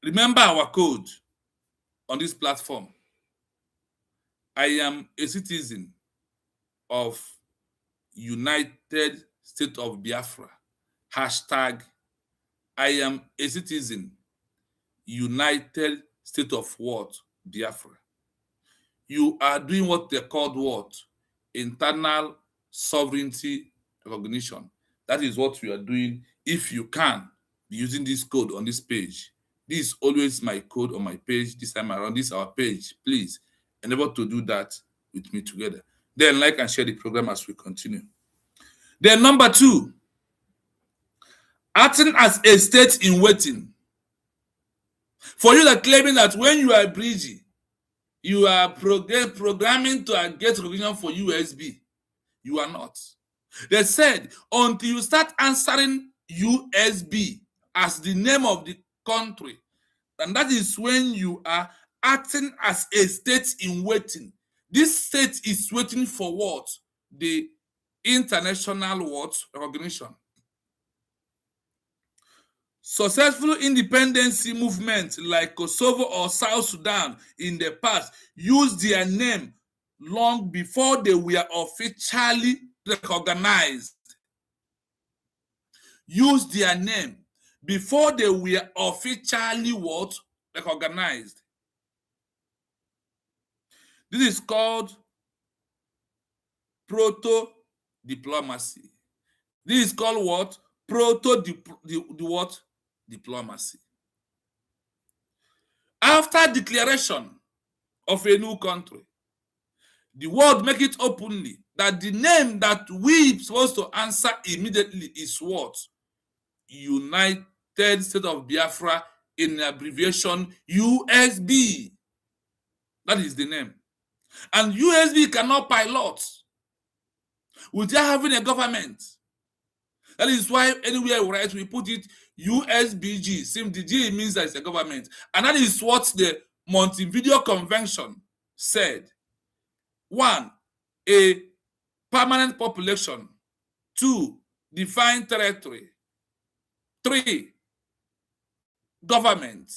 remember our code on this platform. I am a citizen of United States of Biafra. Hashtag I am a citizen United States of what? Biafra. You are doing what they called what? Internal sovereignty recognition. That is what you are doing if you can be using this code on this page. This is always my code on my page. This time around, this is our page. Please endeavor to do that with me together. Then like and share the program as we continue. Then number 2, acting as a state in waiting. For you that claiming that when you are bridging, you are programming to get recognition for USB. You are not. They said until you start answering USB as the name of the country, and that is when you are acting as a state in waiting. This state is waiting for what? The international what? Recognition. Successful independence movements like Kosovo or South Sudan in the past used their name long before they were officially recognized. Used their name before they were officially what? Recognized. This is called proto-diplomacy. This is called what? What? Diplomacy. After declaration of a new country, the world make it openly that the name that we supposed to answer immediately is what? United States of Biafra, in abbreviation USB. That is the name. And USB cannot pilot without having a government. That is why anywhere we write, we put it USBG. Since the G means that it's a government. And that is what the Montevideo Convention said. 1, a permanent population. 2, defined territory. 3, government.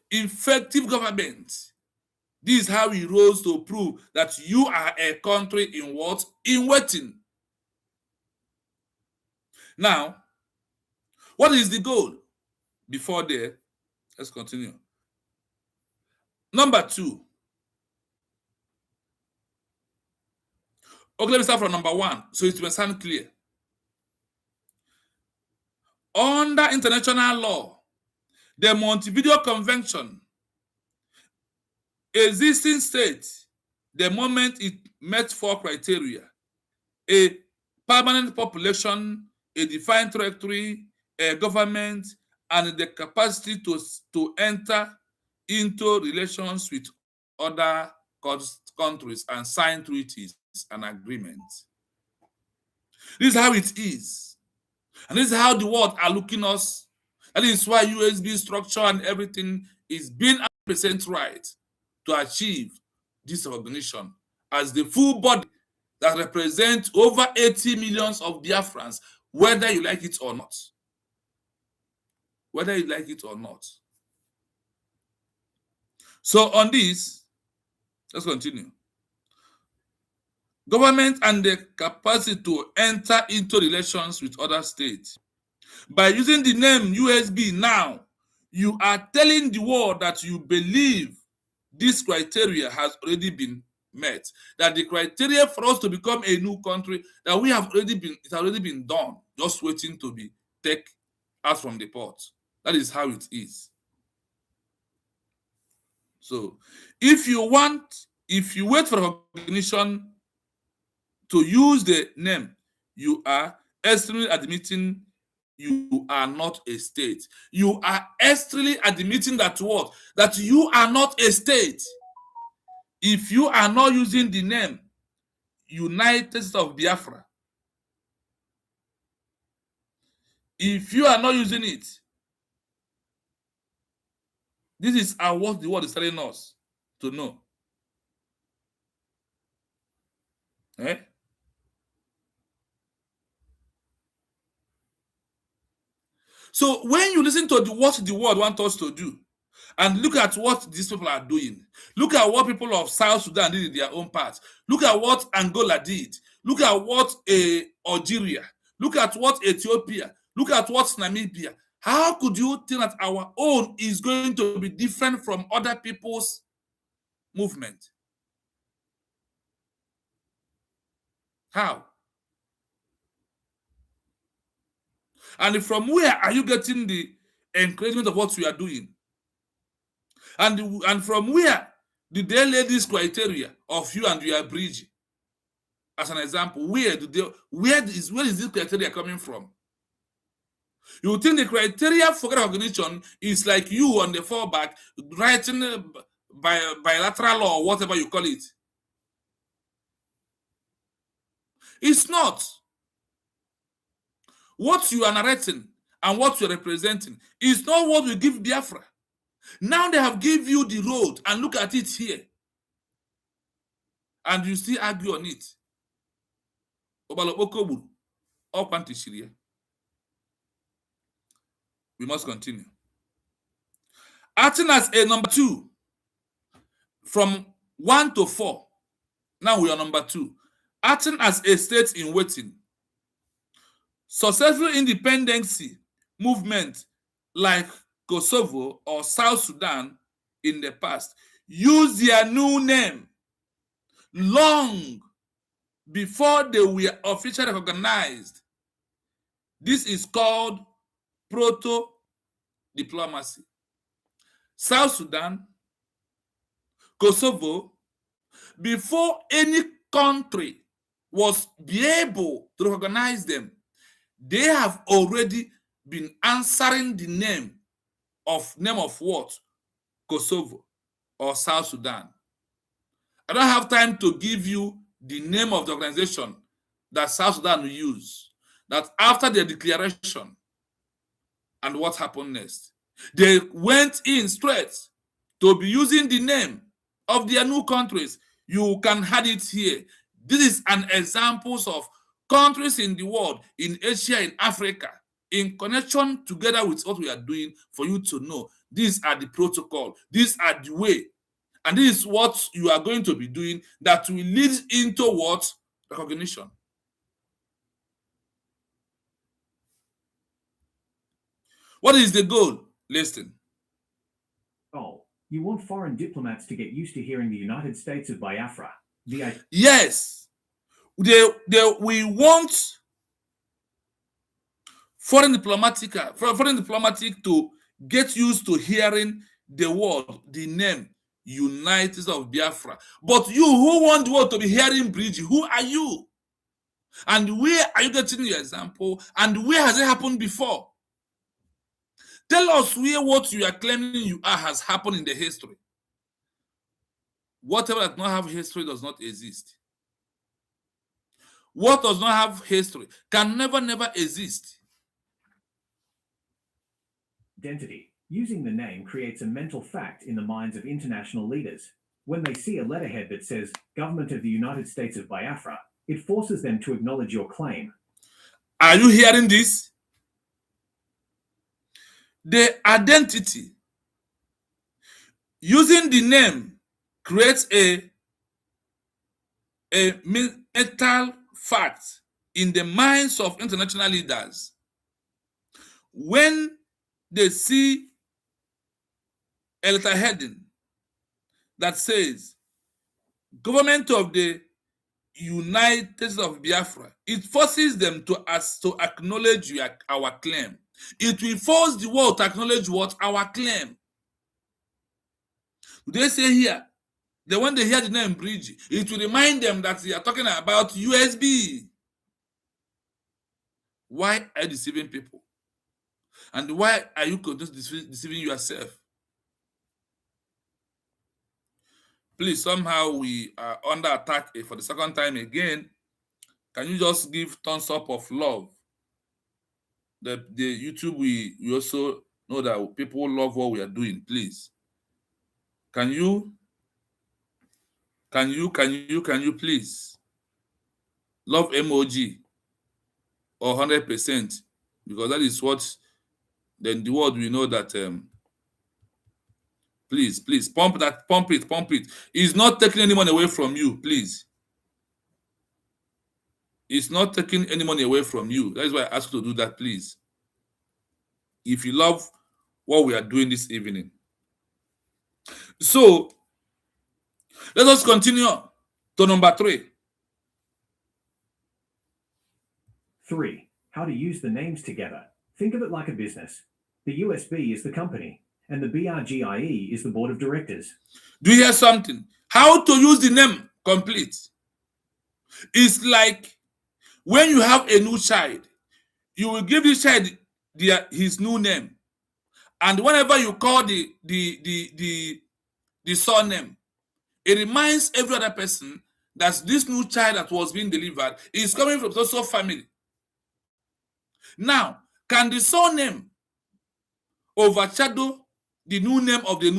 Effective government. This is how he rose to prove that you are a country in what? In waiting. Now, what is the goal? Before there, let's continue. Number 2. Okay, let me start from number 1, so it will sound clear. Under international law, the Montevideo Convention, existing state, the moment it met 4 criteria: a permanent population, a defined territory, a government, and the capacity to enter into relations with other countries and sign treaties and agreements. This is how it is. And this is how the world are looking us. That is why USB structure and everything is being 100% right to achieve this recognition as the full body that represents over 80 millions of Biafrans, whether you like it or not. Whether you like it or not. So on this, let's continue. Government and the capacity to enter into relations with other states. By using the name USB now, you are telling the world that you believe this criteria has already been met. That the criteria for us to become a new country, that it has already been done, just waiting to be taken out from the pot. That is how it is. So, if you wait for recognition to use the name, you are extremely admitting you are not a state. You are extremely admitting that what? That you are not a state. If you are not using the name United States of Biafra, if you are not using it, this is what the world is telling us to know. Eh? So when you listen to what the world wants us to do, and look at what these people are doing, look at what people of South Sudan did in their own part, look at what Angola did, look at what Algeria, look at what Ethiopia, look at what Namibia. How could you think that our own is going to be different from other people's movement? How? And from where are you getting the encouragement of what we are doing? And from where did they lay this criteria of you and your bridge? As an example, where is this criteria coming from? You think the criteria for recognition is like you on the fallback writing bilateral law or whatever you call it. It's not. What you are narrating and what you're representing is not what we give Biafra. Now they have given you the road, and look at it here. And you still argue on it. We must continue. Acting as a number 2 from 1 to 4. Now we are number 2. Acting as a state in waiting. Successful independency movement like Kosovo or South Sudan in the past use their new name long before they were officially recognized. This is called proto-diplomacy. South Sudan, Kosovo, before any country was be able to recognize them, they have already been answering the name of what? Kosovo or South Sudan. I don't have time to give you the name of the organization that South Sudan will use. That after their declaration and what happened next, they went in straight to be using the name of their new countries. You can have it here. This is an example of countries in the world, in Asia, in Africa, in connection together with what we are doing for you to know. These are the protocol. These are the way. And this is what you are going to be doing that will lead into what? Recognition. What is the goal? Listen. Oh, you want foreign diplomats to get used to hearing the United States of Biafra. Yes. We want foreign diplomatic to get used to hearing the word, the name, United States of Biafra. But you who want the world to be hearing Bridge, who are you? And where are you getting your example? And where has it happened before? Tell us where what you are claiming you are has happened in the history. Whatever does not have history does not exist. What does not have history can never exist. Identity. Using the name creates a mental fact in the minds of international leaders. When they see a letterhead that says Government of the United States of Biafra, it forces them to acknowledge your claim. Are you hearing this? The identity. Using the name creates a mental fact in the minds of international leaders. When they see a letter heading that says Government of the United States of Biafra, it forces them to acknowledge our claim. It will force the world to acknowledge what? Our claim. They say here that when they hear the name Bridge, it will remind them that they are talking about USB. Why are you deceiving people? And why are you deceiving yourself? Please, somehow we are under attack for the second time again. Can you just give thumbs up of love? The YouTube, we also know that people love what we are doing. Please. Can you please love emoji or 100%? Because that is what then the world we know that please pump it. It's not taking any money away from you, please. It's not taking any money away from you. That is why I ask you to do that, please. If you love what we are doing this evening. So let us continue to number 3. 3. How to use the names together. Think of it like a business. The USB is the company, and the BRGIE is the board of directors. Do you hear something? How to use the name complete. It's like when you have a new child, you will give this child his new name. And whenever you call the surname, it reminds every other person that this new child that was being delivered is coming from so family. Now, can the surname overshadow the new name of the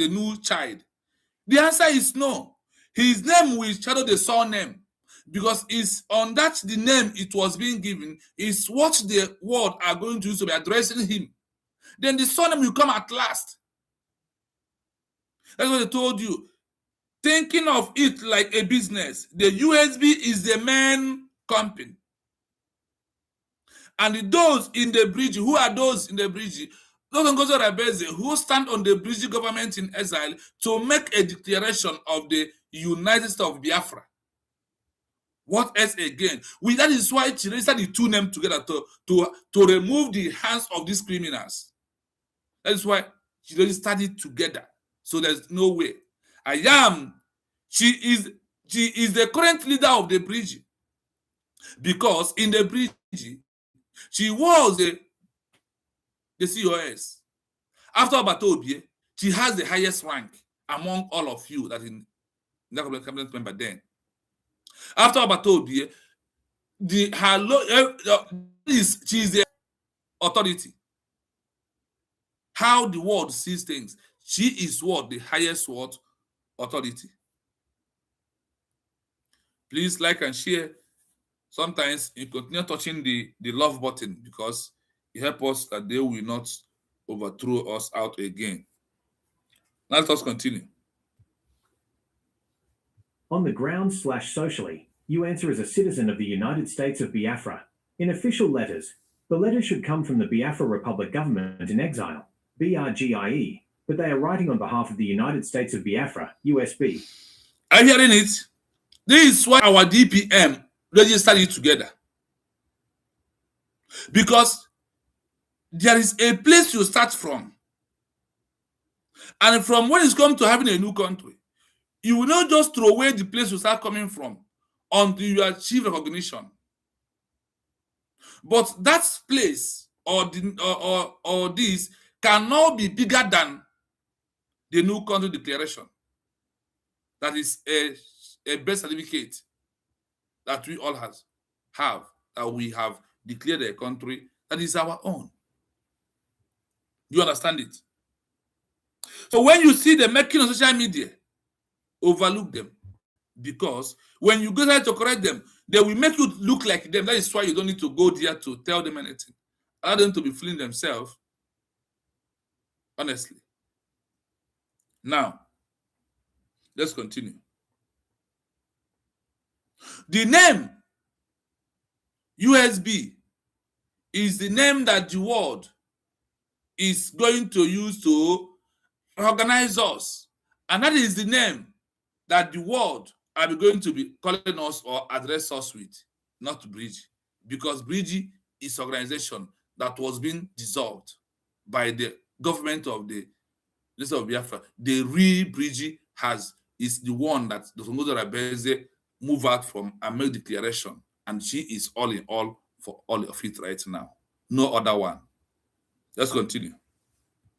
new child? The answer is no. His name will shadow the surname, because it's on that the name it was being given is what the word are going to use to be addressing him. Then the surname will come at last. That's what I told you. Thinking of it like a business, the USB is the main company. And those in the bridge, who are those in the bridge? Those Ngozo Rabeze who stand on the bridge government in exile to make a declaration of the United States of Biafra. What else again? That is why she registered the two names together to remove the hands of these criminals. That is why she registered it together. So there's no way. She is the current leader of the bridge, because in the bridge she was the COS. After Batobie, she has the highest rank among all of you that in that cabinet member then. After Batobie, she is the authority. How the world sees things. She is what? The highest what? Authority. Please like and share. Sometimes you continue touching the love button, because it helps us that they will not overthrow us out again. Now let us continue. On the ground/socially, you answer as a citizen of the United States of Biafra. In official letters, the letters should come from the Biafra Republic government in exile, BRGIE, but they are writing on behalf of the United States of Biafra, USB. Are you hearing it? This is why our DPM registered it together. Because there is a place you start from. And from when it's come to having a new country, you will not just throw away the place you start coming from until you achieve recognition. But that place or this cannot be bigger than the new country declaration. That is a birth certificate that we all have, that we have declared a country that is our own. Do you understand it? So when you see them making on social media, overlook them. Because when you go there to correct them, they will make you look like them. That is why you don't need to go there to tell them anything. Allow them to be feeling themselves. Honestly. Now, let's continue. The name USB is the name that the world is going to use to organize us. And that is the name that the world are going to be calling us or address us with, not Bridge. Because Bridge is an organization that was being dissolved by the government of the State of Biafra. The real Bridge is the one that the Ngozi Rabeze move out from and make declaration. And she is all in all for all of it right now. No other one. Let's continue.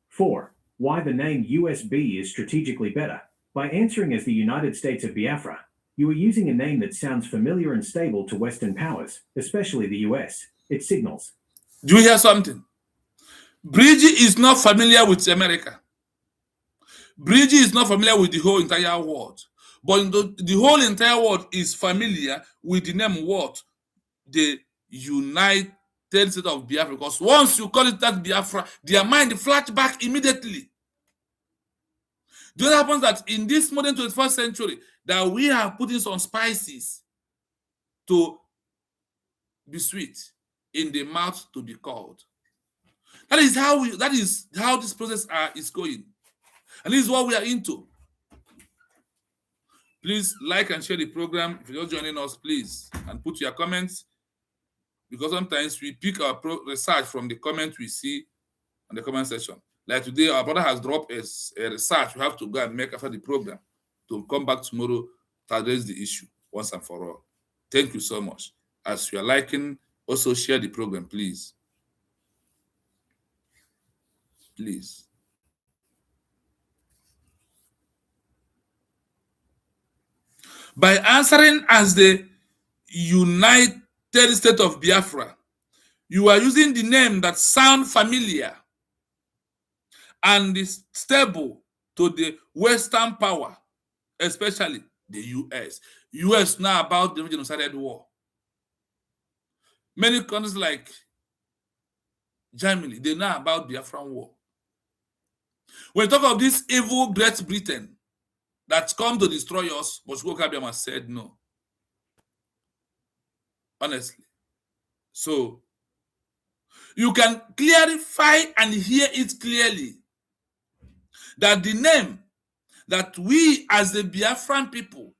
4. Why the name USB is strategically better. By answering as the United States of Biafra, you are using a name that sounds familiar and stable to Western powers, especially the US. It signals. Do you hear something? Bridge is not familiar with America. Bridge is not familiar with the whole entire world. But the whole entire world is familiar with the name what? The United States of Biafra. Because once you call it that Biafra, their mind flash back immediately. Do you know what happens that in this modern 21st century that we are putting some spices to be sweet, in the mouth to be cold? That is how this process is going. And this is what we are into. Please like and share the program. If you're just joining us, please, and put your comments, because sometimes we pick our research from the comments we see on the comment section. Like today, our brother has dropped a research we have to go and make after the program to come back tomorrow to address the issue once and for all. Thank you so much. As you are liking, also share the program, please. please. By answering as the United States of Biafra, you are using the name that sound familiar and is stable to the Western power, especially the US. US now about the genocidal war. Many countries like Germany, they know about the Biafran war. When we talk of this evil Great Britain that's come to destroy us, but Kabiyama said no. Honestly. So you can clarify and hear it clearly that the name that we as the Biafran people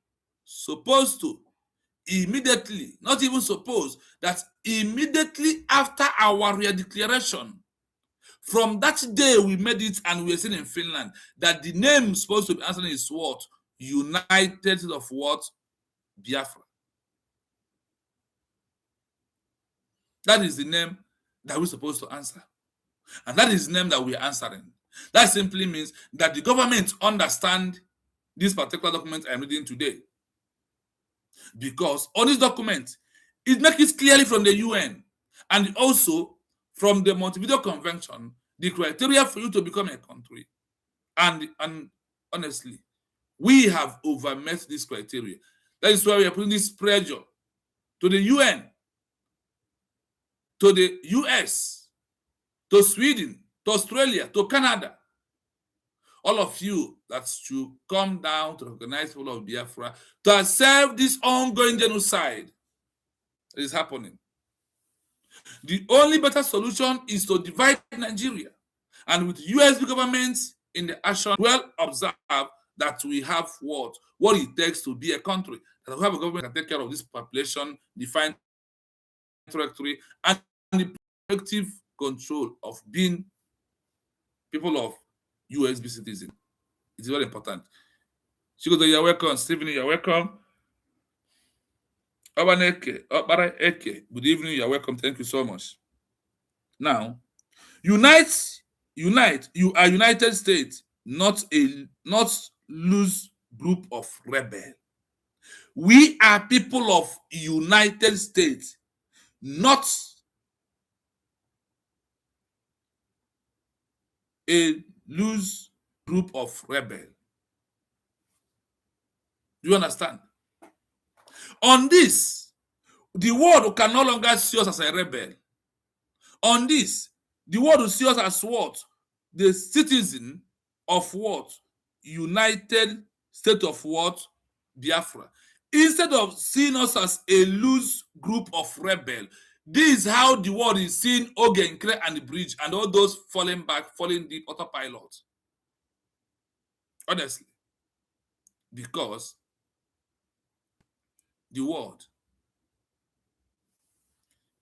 supposed to immediately, not even supposed, that immediately after our redeclaration, from that day we made it and we were seen in Finland, that the name supposed to be answering is what? United States of what? Biafra. That is the name that we're supposed to answer. And that is the name that we're answering. That simply means that the government understand this particular document I'm reading today. Because on this document, it makes it clearly from the UN and also from the Montevideo Convention, the criteria for you to become a country. And honestly, we have overmet this criteria. That is why we are putting this pressure to the UN, to the US, to Sweden, to Australia, to Canada. All of you that should come down to recognize the people of Biafra to accept this ongoing genocide that is happening. The only better solution is to divide Nigeria. And with US government in the action, well observe that we have what it takes to be a country. That we have a government that can take care of this population, define territory, and the effective control of being people of USB citizen. It's very important. Chigodo, you're welcome. Stephen, you're welcome. Obaneke, Obara Eke, good evening, you're welcome. Thank you so much. Now, unite, you are United States, not loose group of rebel. We are people of United States, not a loose group of rebel. Do you understand? On this, the world can no longer see us as a rebel. On this, the world will see us as what? The citizen of what? United States of what? Biafra. Instead of seeing us as a loose group of rebel, this is how the world is seeing Ogenkre and the bridge and all those falling back, falling deep autopilot. Honestly. Because the world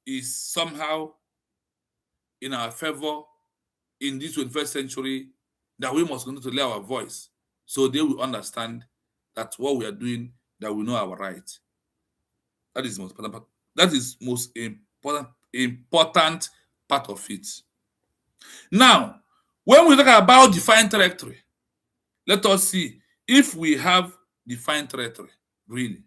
is somehow in our favor in this 21st century, that we must continue to lay our voice so they will understand that what we are doing, that we know our right. That is most important. That is most important part of it. Now, when we talk about defined territory, let us see if we have defined territory, really.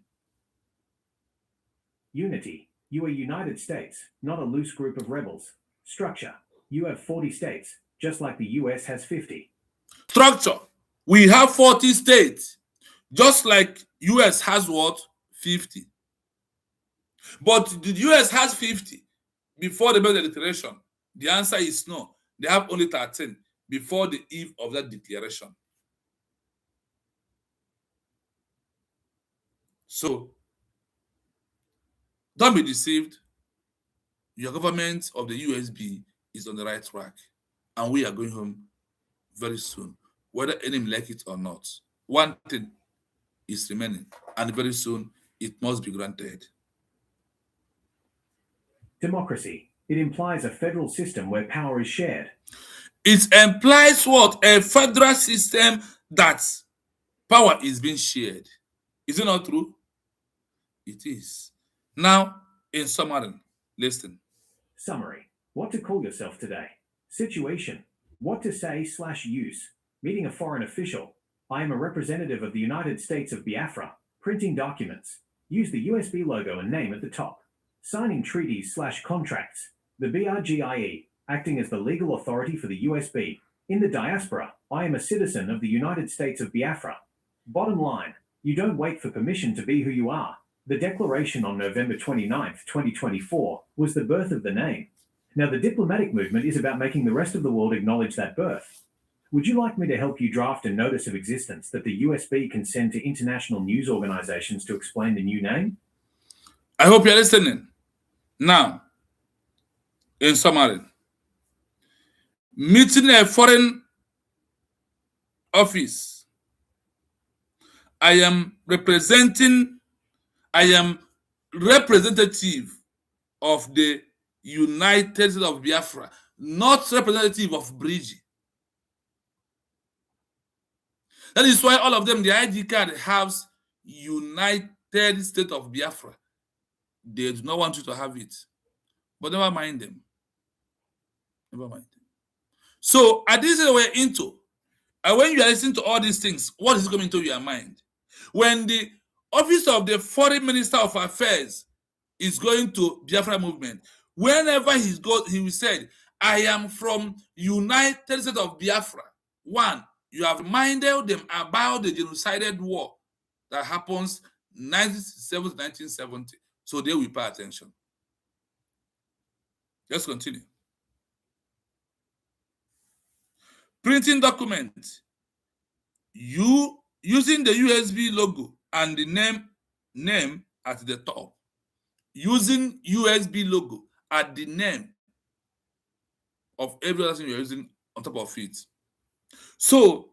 Unity. You are United States, not a loose group of rebels. Structure. You have 40 states, just like the US has 50. Structure. We have 40 states, just like US has what? 50. But the US has 50 before they made the declaration. The answer is no. They have only 13 before the eve of that declaration. So, don't be deceived. Your government of the USB is on the right track. And we are going home very soon, whether enemy like it or not. One thing is remaining, and very soon it must be granted. Democracy. It implies a federal system where power is shared. It implies what? A federal system that power is being shared. Is it not true? It is. Now, in summary, listen. Summary. What to call yourself today. Situation. What to say/use. Meeting a foreign official. I am a representative of the United States of Biafra. Printing documents. Use the USB logo and name at the top. Signing treaties/contracts. The BRGIE, acting as the legal authority for the USB. In the diaspora, I am a citizen of the United States of Biafra. Bottom line, you don't wait for permission to be who you are. The declaration on November 29th, 2024 was the birth of the name. Now the diplomatic movement is about making the rest of the world acknowledge that birth. Would you like me to help you draft a notice of existence that the USB can send to international news organizations to explain the new name? I hope you're listening. Now, in summary, meeting a foreign office, I am representative of the United States of Biafra, not representative of Bridgie. That is why all of them, the ID card has United States of Biafra. They do not want you to have it. But never mind them. Never mind them. So, at this we're into, and when you are listening to all these things, what is coming to your mind? When the office of the Foreign Minister of Affairs is going to Biafra movement, whenever he will say, I am from United States of Biafra. One, you have reminded them about the genocidal war that happens 1967 to 1970. So they will pay attention. Let's continue. Printing documents. You using the USB logo and the name at the top. Using USB logo at the name of every other thing you're using on top of it. So,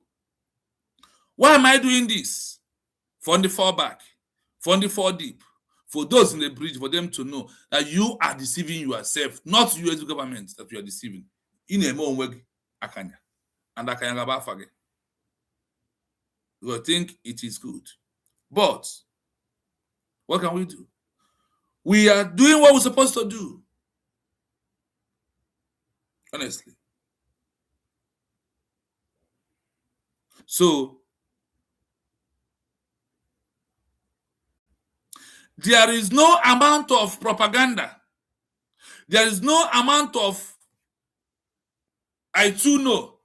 why am I doing this? For the fall back, for the fall deep, for those in the bridge, for them to know that you are deceiving yourself, not US government that you are deceiving. In a moment, Akanya. And Akanya Gabafage. You think it is good. But, what can we do? We are doing what we're supposed to do. Honestly. So, there is no amount of propaganda. There is no amount of I too know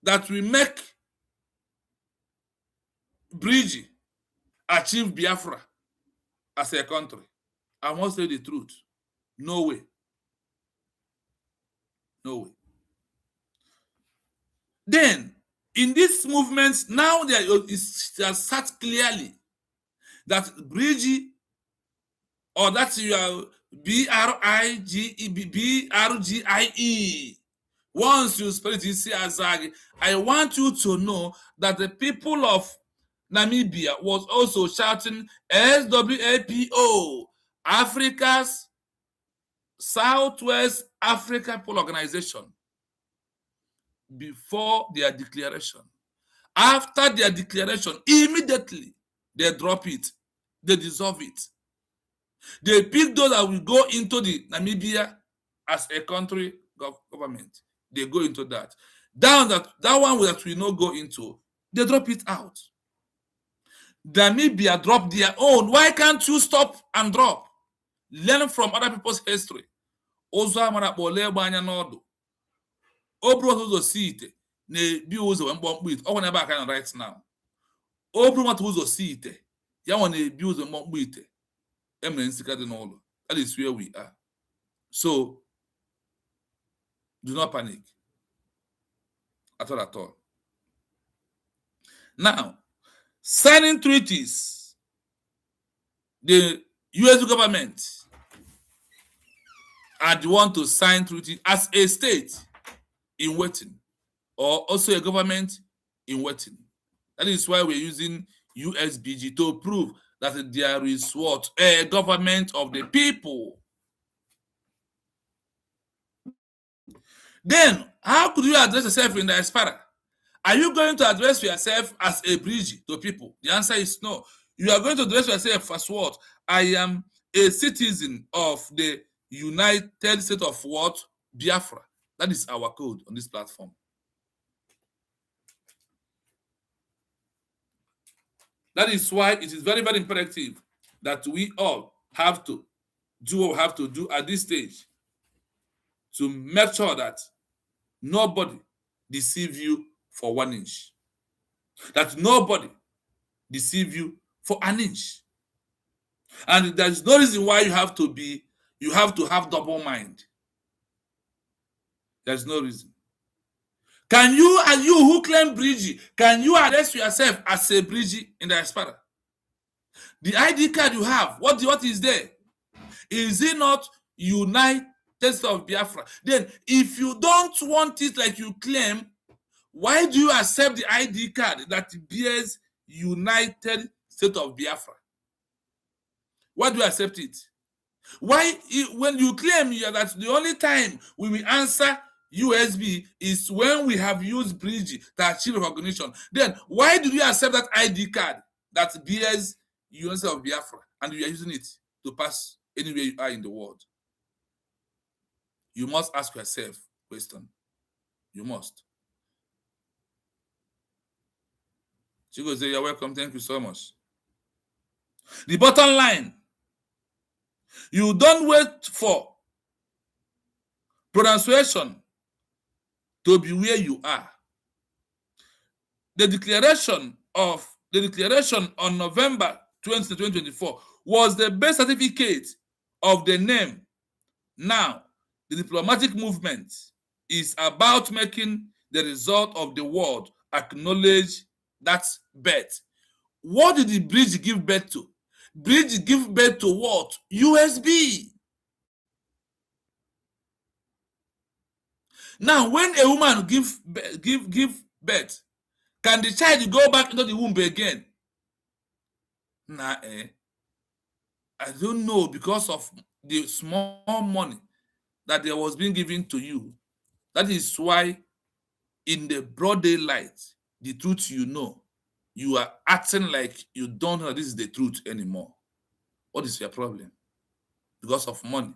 that will make Bridgie achieve Biafra as a country. I must say the truth. No way. No way. Then, in these movements, now there is sat clearly that Bridgie, or that you are BRGIE. Once you spell it, you see Azag. I want you to know that the people of Namibia was also shouting SWAPO, Africa's Southwest Africa People Organization, before their declaration. After their declaration, immediately they drop it, they dissolve it. They pick those that will go into the Namibia as a country government. They go into that. That one that we not go into, they drop it out. Namibia drop their own. Why can't you stop and drop? Learn from other people's history. Ozo amara kpole gbanya n'ọdụ. Obru ụzọ si ite na-ebi ụzọ mkpọmkpọ ite. Ọ nwere ebe aka right now. Obru nwata ụzọ si ite. Ya nwa na-ebi ụzọ mkpọmkpọ ite. Emere nsika dị n'ụlọ. That is where we are. So, do not panic. At all. Now, signing treaties. The US government are the one to sign treaty as a state in waiting, or also a government in waiting. That is why we're using USBG to prove that there is what? A government of the people. Then, how could you address yourself in the diaspora? Are you going to address yourself as a bridge to people? The answer is no. You are going to address yourself as what? I am a citizen of the United States of what? Biafra. That is our code on this platform. That is why it is very, very imperative that we all have to do what we have to do at this stage to make sure that nobody deceive you for 1 inch. That nobody deceive you for an inch. And there's no reason why you have to have double mind. There's no reason. Can you, and you who claim Bridgie, can you address yourself as a Bridgie in the diaspora? The ID card you have, what is there? Is it not United States of Biafra? Then, if you don't want it like you claim, why do you accept the ID card that bears United States of Biafra? Why do you accept it? Why, when you claim that the only time we will answer USB is when we have used Bridge to achieve recognition, then why do you accept that ID card that bears United States of Biafra and you are using it to pass anywhere you are in the world? You must ask yourself a question. You must. She goes, you're welcome. Thank you so much. The bottom line, you don't wait for pronunciation to be where you are. The declaration on November 20, 2024 was the best certificate of the name. Now, the diplomatic movement is about making the result of the world acknowledge that birth. What did the Bridge give birth to? Bridge give birth to what? USB. Now, when a woman give birth, can the child go back into the womb again? Nah, I don't know, because of the small money that there was being given to you. That is why, in the broad daylight, the truth you know, you are acting like you don't know this is the truth anymore. What is your problem? Because of money.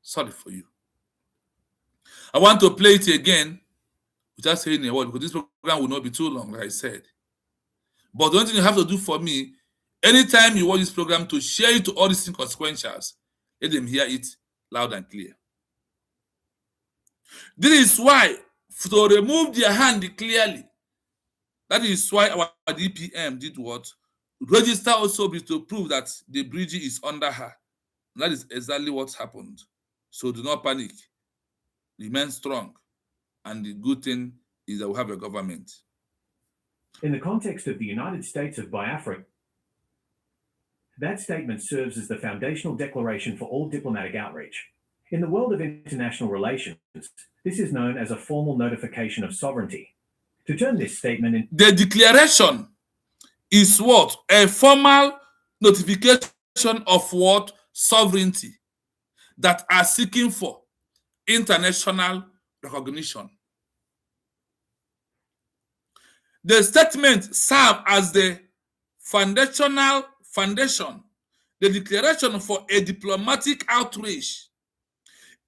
Sorry for you. I want to play it again without saying a word, because this program will not be too long, like I said. But the only thing you have to do for me, anytime you watch this program, to share it to all these inconsequentials, let them hear it loud and clear. This is why, to remove their hand clearly, that is why our DPM did what? Register also to prove that the Bridge is under her. That is exactly what happened. So do not panic. Remain strong. And the good thing is that we have a government. In the context of the United States of Biafra, that statement serves as the foundational declaration for all diplomatic outreach. In the world of international relations, this is known as a formal notification of sovereignty. To turn this statement in... The declaration is what? A formal notification of what? Sovereignty that are seeking for international recognition. The statement serves as the foundation, the declaration for a diplomatic outreach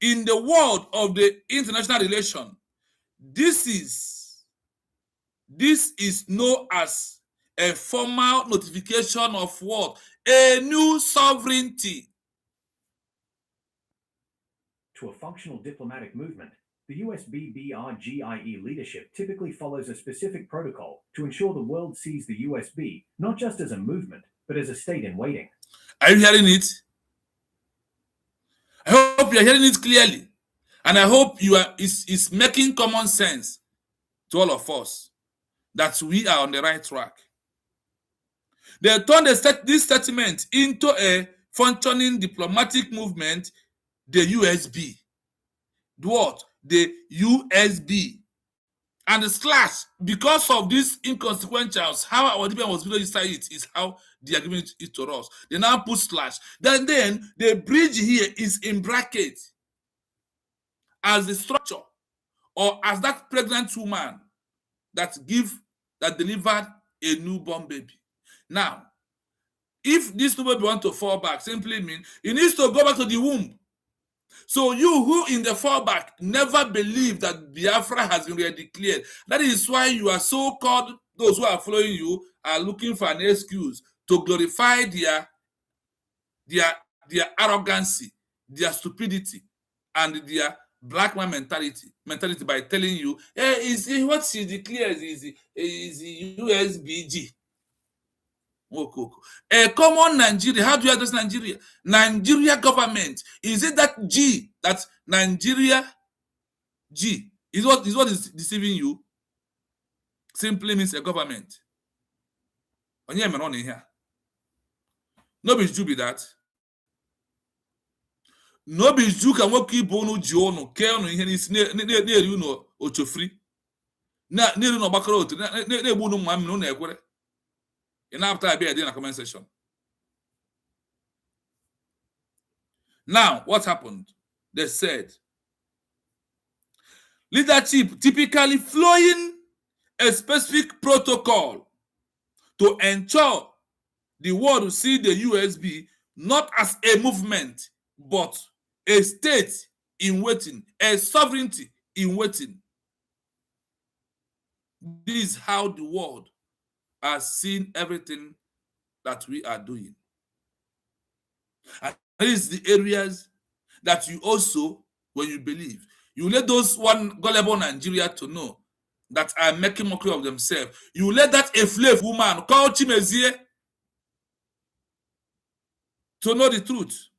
in the world of the international relation. This is known as a formal notification of what? A new sovereignty. To a functional diplomatic movement, the USB-BRGIE leadership typically follows a specific protocol to ensure the world sees the USB not just as a movement, but as a state in waiting. Are you hearing it? I hope you are hearing it clearly. And I hope it's making common sense to all of us that we are on the right track. They turned this statement into a functioning diplomatic movement, the USB. What? The USB. And the slash, because of these inconsequentials, how our diplomat was registered it is how they are giving it to us. They now put slash. Then the Bridge here is in bracket as the structure, or as that pregnant woman that delivered a newborn baby. Now, if this newborn baby want to fall back, simply means it needs to go back to the womb. So you who in the fallback never believe that Biafra has been declared, that is why you are so-called, those who are following you are looking for an excuse to glorify their arrogancy, their stupidity, and their black man mentality by telling you, hey, what she declares is USBG. A common Nigeria, how do you address Nigeria? Nigeria government, is it that G, that Nigeria G is what is deceiving you? Simply means a government. Onye mere on here. No be Jew be that. No be Jew ka nwoke ibu unu ji unu ke unu ihe n'isi na-eri unu ochofri na-eri unu ọgbakọrọ otu na-egbu unu mma mmiri unu ekwere. Ị na-apụta abịa dị na comment section. Now, what happened? They said, leadership typically following a specific protocol to ensure the world will see the USB not as a movement, but a state in waiting, a sovereignty in waiting. This is how the world has seen everything that we are doing. And these are the areas that you also, when you believe, you let those one gullible Nigeria to know that are making mockery of themselves. You let that enslaved woman called Chimezie to know the truth.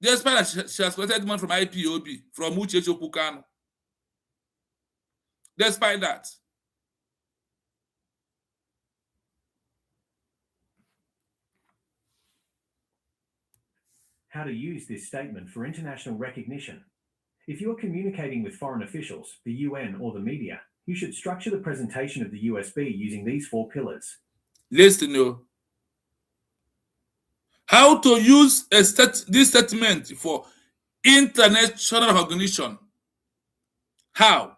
Despite that she has collected money from IPOB, from Uche Chokukano. Despite that. How to use this statement for international recognition. If you're communicating with foreign officials, the UN, or the media, you should structure the presentation of the USB using these 4 pillars. Listen, you. How to use this statement for international recognition. How?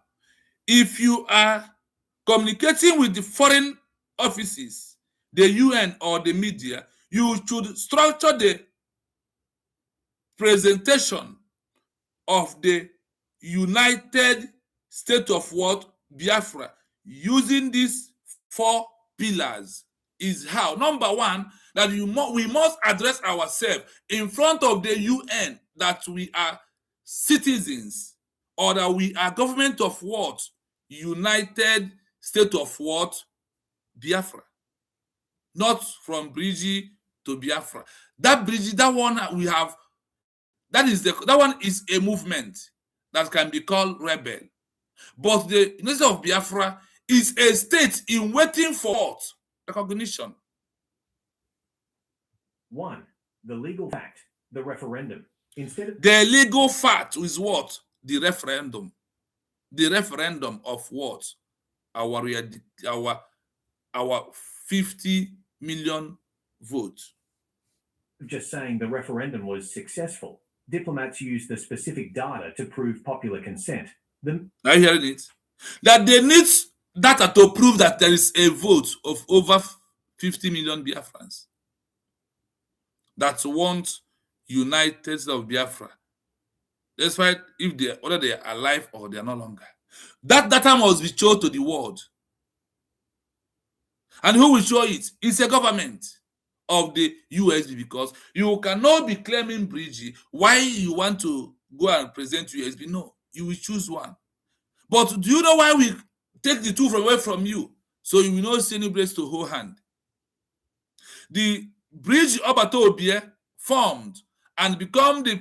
If you are communicating with the foreign offices, the UN or the media, you should structure the presentation of the United States of what? Biafra, using these 4 pillars. Is how. Number 1, that we must address ourselves in front of the UN that we are citizens, or that we are government of what? United States of what? Biafra. Not from Bridgie to Biafra. That Bridgie, that one we have, that one is a movement that can be called rebel. But the United States of Biafra is a state in waiting for what? Recognition. 1. The legal fact, the referendum. Instead of the legal fact is what? The referendum. The referendum of what? Our 50 million votes. Just saying the referendum was successful, diplomats used the specific data to prove popular consent. Are you hearing it? That they need data to prove that there is a vote of over 50 million Biafrans that want United States of Biafra, despite whether they are alive or they are no longer. That data must be shown to the world. And who will show it? It's a government of the USB, because you cannot be claiming Bridgie why you want to go and present USB. No, you will choose one. But do you know why we take the two away from you? So you will not see any place to hold hand. The Bridge Obato Obie formed and become the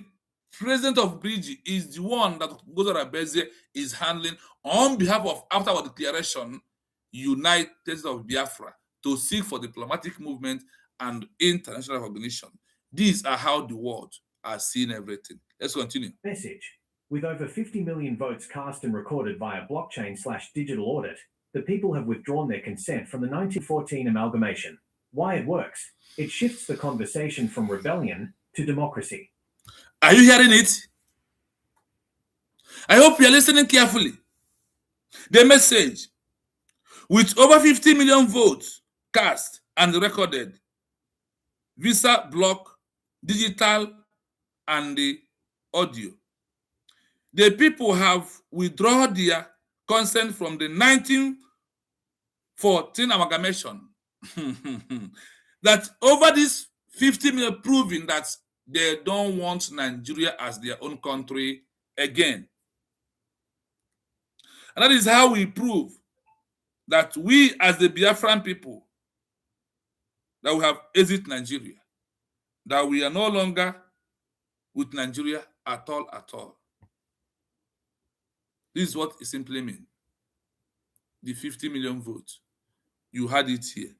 president of Bridge is the one that Gozara Beze is handling on behalf of, after our declaration, United States of Biafra, to seek for diplomatic movement and international recognition. These are how the world has seen everything. Let's continue. Message. With over 50 million votes cast and recorded via blockchain/digital audit, the people have withdrawn their consent from the 1914 amalgamation. Why it works? It shifts the conversation from rebellion to democracy. Are you hearing it? I hope you are listening carefully. The message. With over 50 million votes cast and recorded, Visa, block, digital, and the audio. The people have withdrawn their consent from the 1914 amalgamation. That over this 50 million proving that they don't want Nigeria as their own country again. And that is how we prove that we as the Biafran people, that we have exited Nigeria, that we are no longer with Nigeria at all, at all. This is what it simply means. The 50 million votes. You had it here.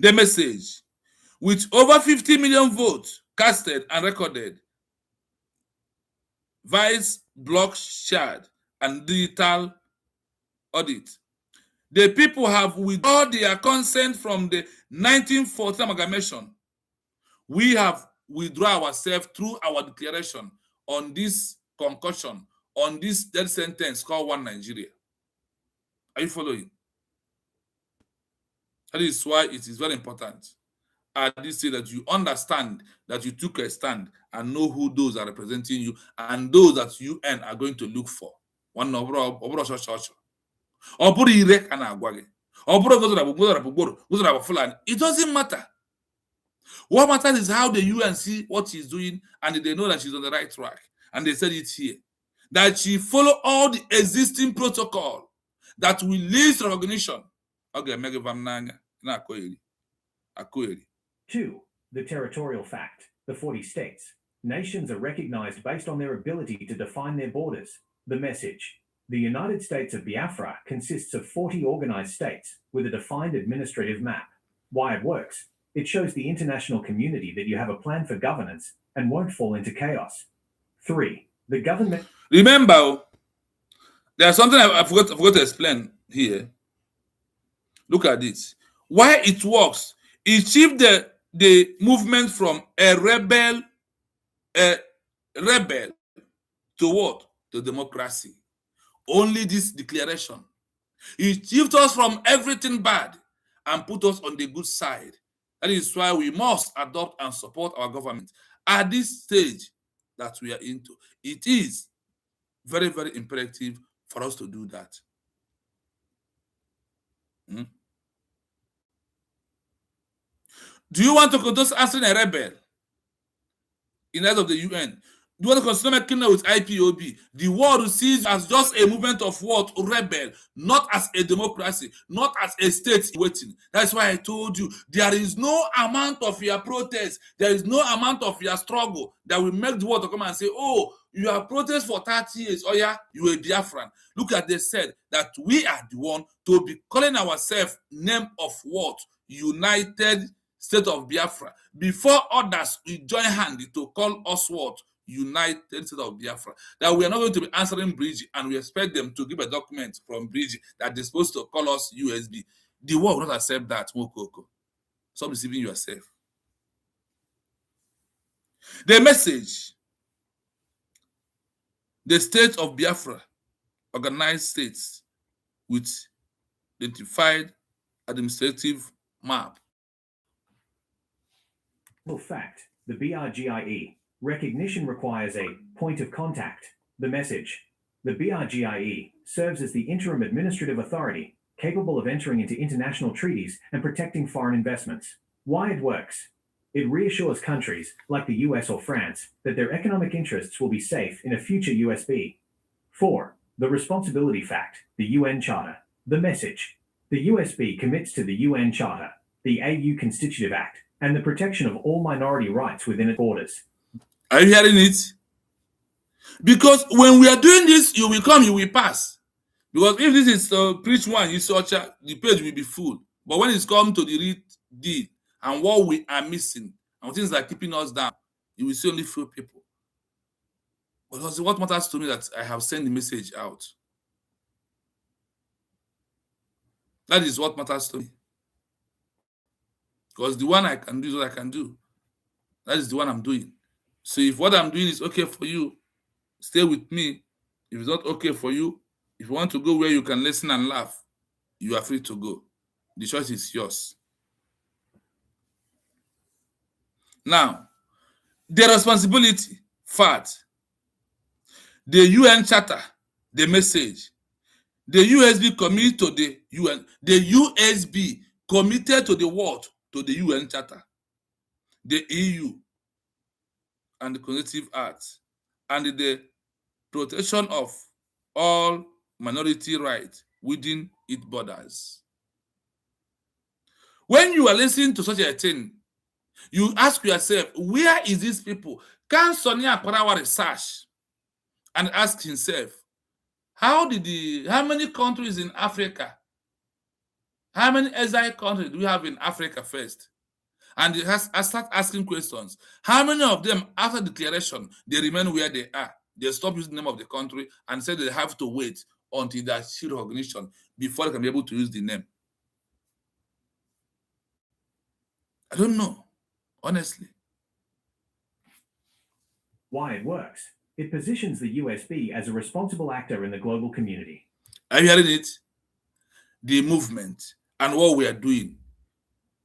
The message. With over 50 million votes casted and recorded, vice block shared and digital audit, the people have withdrawn their consent from the 1914 amalgamation. We have withdrawn ourselves through our declaration on this concussion, on this death sentence called One Nigeria. Are you following? That is why it is very important at this stage that you understand that you took a stand and know who those are representing you and those that UN are going to look for. One it doesn't matter. What matters is how the UN see what she's doing and they know that she's on the right track. And they said it here. That she follow all the existing protocol that will lead to recognition. Okay, Two, the territorial fact. The 40 states. Nations are recognized based on their ability to define their borders. The message. The United States of Biafra consists of 40 organized states with a defined administrative map. Why it works. It shows the international community that you have a plan for governance and won't fall into chaos. 3. The government... Remember, there's something I forgot to explain here. Look at this. Why it works. It shifts the movement from a rebel to what? To democracy. Only this declaration. It shifts us from everything bad and put us on the good side. That is why we must adopt and support our government at this stage that we are into. It is very, very imperative for us to do that. Do you want to conduct answering a rebel in light of the UN? Do you want to consider making with IPOB? The world sees as just a movement of what? Rebel, not as a democracy, not as a state waiting. That's why I told you, there is no amount of your protest, there is no amount of your struggle that will make the world to come and say, oh, you have protested for 30 years, oh yeah, you are Biafran. Look at they said that we are the one to be calling ourselves name of what? United State of Biafra. Before others will join hands to call us what? United State of Biafra. That we are not going to be answering Bridge and we expect them to give a document from Bridge that they're supposed to call us USB. The world will not accept that. Stop deceiving yourself. The message. The state of Biafra, organized states with identified administrative map. Fact. The BRGIE. Recognition requires a point of contact. The message. The BRGIE serves as the interim administrative authority capable of entering into international treaties and protecting foreign investments. Why it works. It reassures countries, like the US or France, that their economic interests will be safe in a future USB. 4. The responsibility fact. The UN Charter. The message. The USB commits to the UN Charter, the AU Constitutive Act, and the protection of all minority rights within its borders. Are you hearing it? Because when we are doing this, you will come, you will pass. Because if this is preach one, you search, the page will be full. But when it's come to the read deed and what we are missing and things that are keeping us down, you will see only few people. But what matters to me that I have sent the message out. That is what matters to me. Because the one I can do is what I can do. That is the one I'm doing. So if what I'm doing is okay for you, stay with me. If it's not okay for you, if you want to go where you can listen and laugh, you are free to go. The choice is yours. Now, the responsibility Fact. The UN Charter, the message. The USB committed to the UN. The USB committed to the what? To the UN Charter. The EU and the Constitutive Act and the protection of all minority rights within its borders. When you are listening to such a thing, you ask yourself, where is these people? Can Sonia Akparawa research and ask himself, how many countries in Africa, how many exile countries do we have in Africa first? And I start asking questions. How many of them, after declaration, they remain where they are? They stop using the name of the country and say they have to wait until they achieve recognition before they can be able to use the name. I don't know, honestly. Why it works. It positions the USB as a responsible actor in the global community. Are you hearing it? The movement and what we are doing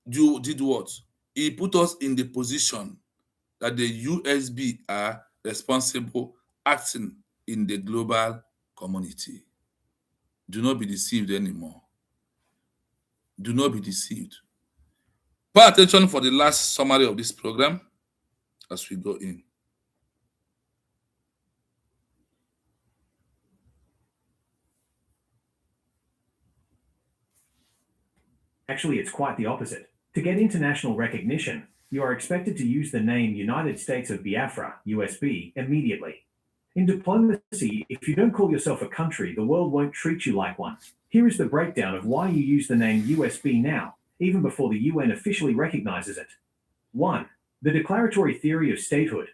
did what? It put us in the position that the USB are responsible acting in the global community. Do not be deceived anymore. Do not be deceived. Pay attention for the last summary of this program as we go in. Actually, it's quite the opposite. To get international recognition, you are expected to use the name United States of Biafra, USB, immediately. In diplomacy, if you don't call yourself a country, the world won't treat you like one. Here is the breakdown of why you use the name USB now, even before the UN officially recognizes it. 1. The declaratory theory of statehood.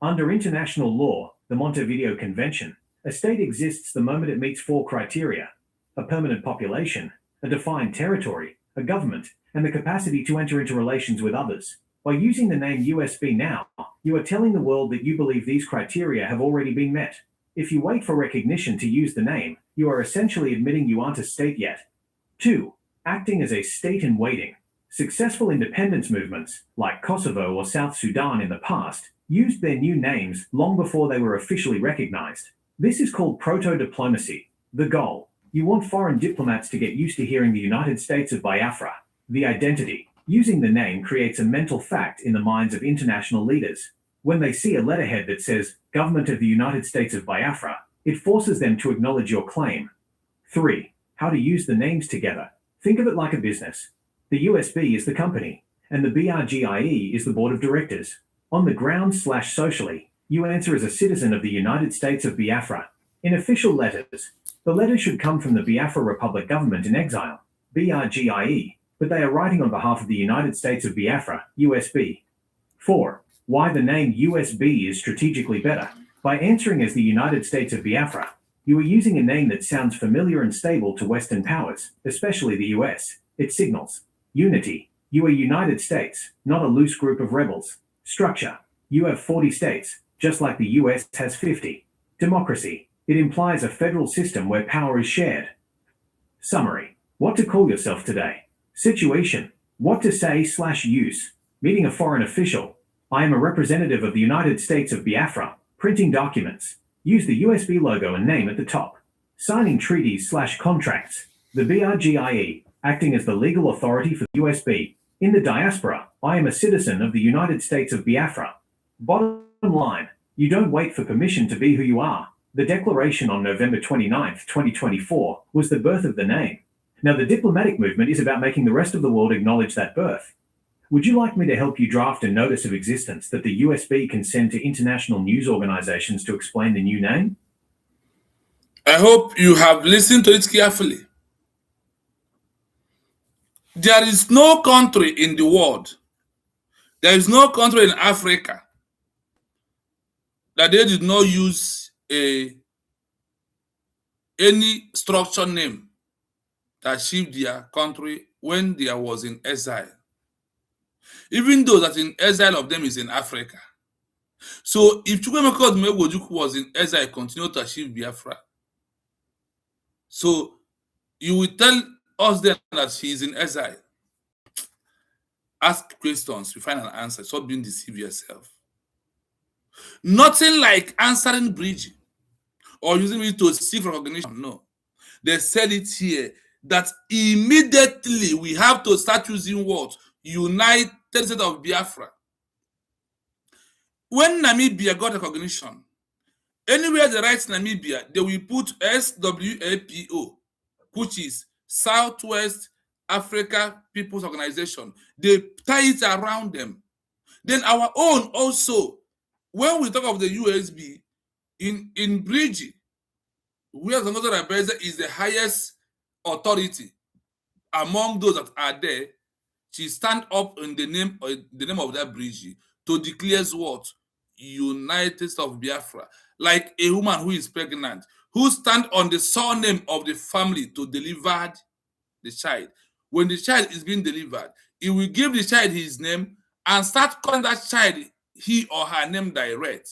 Under international law, the Montevideo Convention, a state exists the moment it meets 4 criteria: a permanent population, a defined territory, a government, and the capacity to enter into relations with others. By using the name USB now, you are telling the world that you believe these criteria have already been met. If you wait for recognition to use the name, you are essentially admitting you aren't a state yet. 2. Acting as a state in waiting. Successful independence movements, like Kosovo or South Sudan in the past, used their new names long before they were officially recognized. This is called proto-diplomacy. The goal: you want foreign diplomats to get used to hearing the United States of Biafra. The identity. Using the name creates a mental fact in the minds of international leaders. When they see a letterhead that says, Government of the United States of Biafra, it forces them to acknowledge your claim. 3. How to use the names together. Think of it like a business. The USB is the company, and the BRGIE is the board of directors. On the ground/socially, you answer as a citizen of the United States of Biafra. In official letters, the letters should come from the Biafra Republic government in exile, BRGIE, but they are writing on behalf of the United States of Biafra, USB. 4. Why the name USB is strategically better. By answering as the United States of Biafra, you are using a name that sounds familiar and stable to Western powers, especially the US. It signals unity. You are United States, not a loose group of rebels. Structure. You have 40 states, just like the US has 50. Democracy. It implies a federal system where power is shared. Summary. What to call yourself today. Situation. What to say/use. Meeting a foreign official. I am a representative of the United States of Biafra. Printing documents. Use the USB logo and name at the top. Signing treaties/contracts. The BRGIE, acting as the legal authority for USB. In the diaspora, I am a citizen of the United States of Biafra. Bottom line, you don't wait for permission to be who you are. The declaration on November 29, 2024, was the birth of the name. Now, the diplomatic movement is about making the rest of the world acknowledge that birth. Would you like me to help you draft a notice of existence that the USB can send to international news organizations to explain the new name? I hope you have listened to it carefully. There is no country in the world, there is no country in Africa that they did not use any structure name that achieved their country when there was in exile. Even though that in exile of them is in Africa. So if Chukwemeka Odumegwu was in exile, continued to achieve Biafra. So you will tell us then that he is in exile. Ask questions, you find an answer. Stop being deceived yourself. Nothing like answering bridge or using it to seek recognition. No. They said it here that immediately we have to start using what? United States of Biafra. When Namibia got recognition, anywhere they write Namibia, they will put SWAPO, which is Southwest Africa People's Organization. They tie it around them. Then our own also, when we talk of the USB, in Bridge, where Zangozo Rabeza is the highest authority among those that are there, she stand up in the name of that bridge to declare what? United States of Biafra. Like a woman who is pregnant, who stand on the surname of the family to deliver the child. When the child is being delivered, he will give the child his name and start calling that child he or her name direct.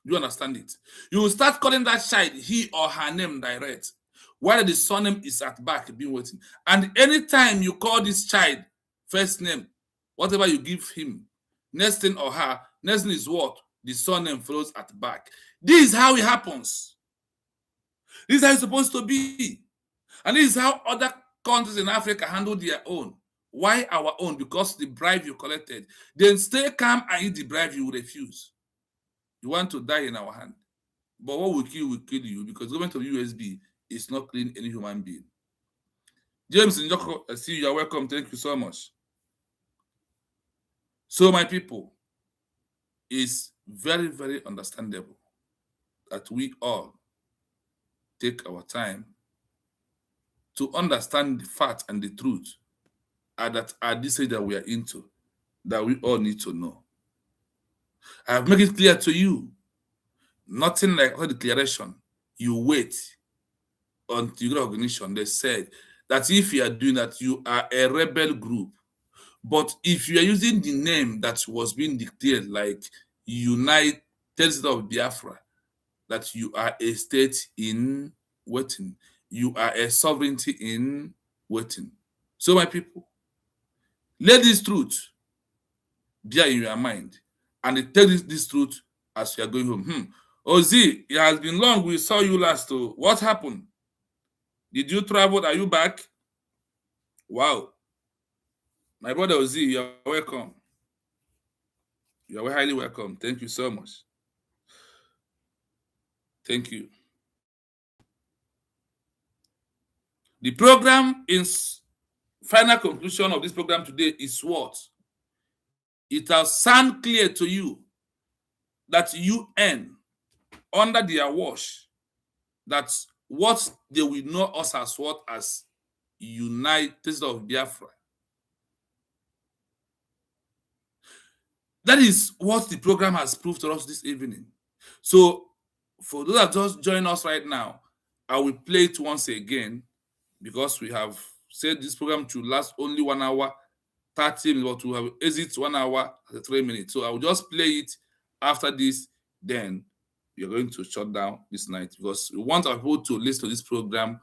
You understand it? You will start calling that child he or her name direct, while the surname is at back being waiting. And anytime you call this child first name, whatever you give him, next thing or her, next thing is what? The surname follows at back. This is how it happens. This is how it's supposed to be. And this is how other countries in Africa handle their own. Why our own? Because the bribe you collected. Then stay calm and eat the bribe you refuse. You want to die in our hand. But what will kill you, because government of USB is not killing any human being. James Njoko, I see you. You're welcome. Thank you so much. So, my people, it's very, very understandable that we all take our time to understand the fact and the truth that at this age that we are into, that we all need to know. I have made it clear to you, nothing like a declaration. You wait until you get recognition. They said that if you are doing that, you are a rebel group. But if you are using the name that was being declared, like United States of Biafra, that you are a state in waiting, you are a sovereignty in waiting. So, my people, let this truth be in your mind, and tell this truth as you are going home. Ozzy, it has been long. We saw you last. What happened? Did you travel? Are you back? Wow. My brother Ozzy, you are welcome. You are highly welcome. Thank you so much. Thank you. The program, in final conclusion of this program today, is what? It has sound clear to you that UN, under their watch, that's what they will know us as what? As United States of Biafra. That is what the program has proved to us this evening. So, for those that just join us right now, I will play it once again, because we have said this program to last only 1 hour, 30 minutes, but we have exit 1 hour, 3 minutes. So I will just play it after this. Then we are going to shut down this night, because we want our people to listen to this program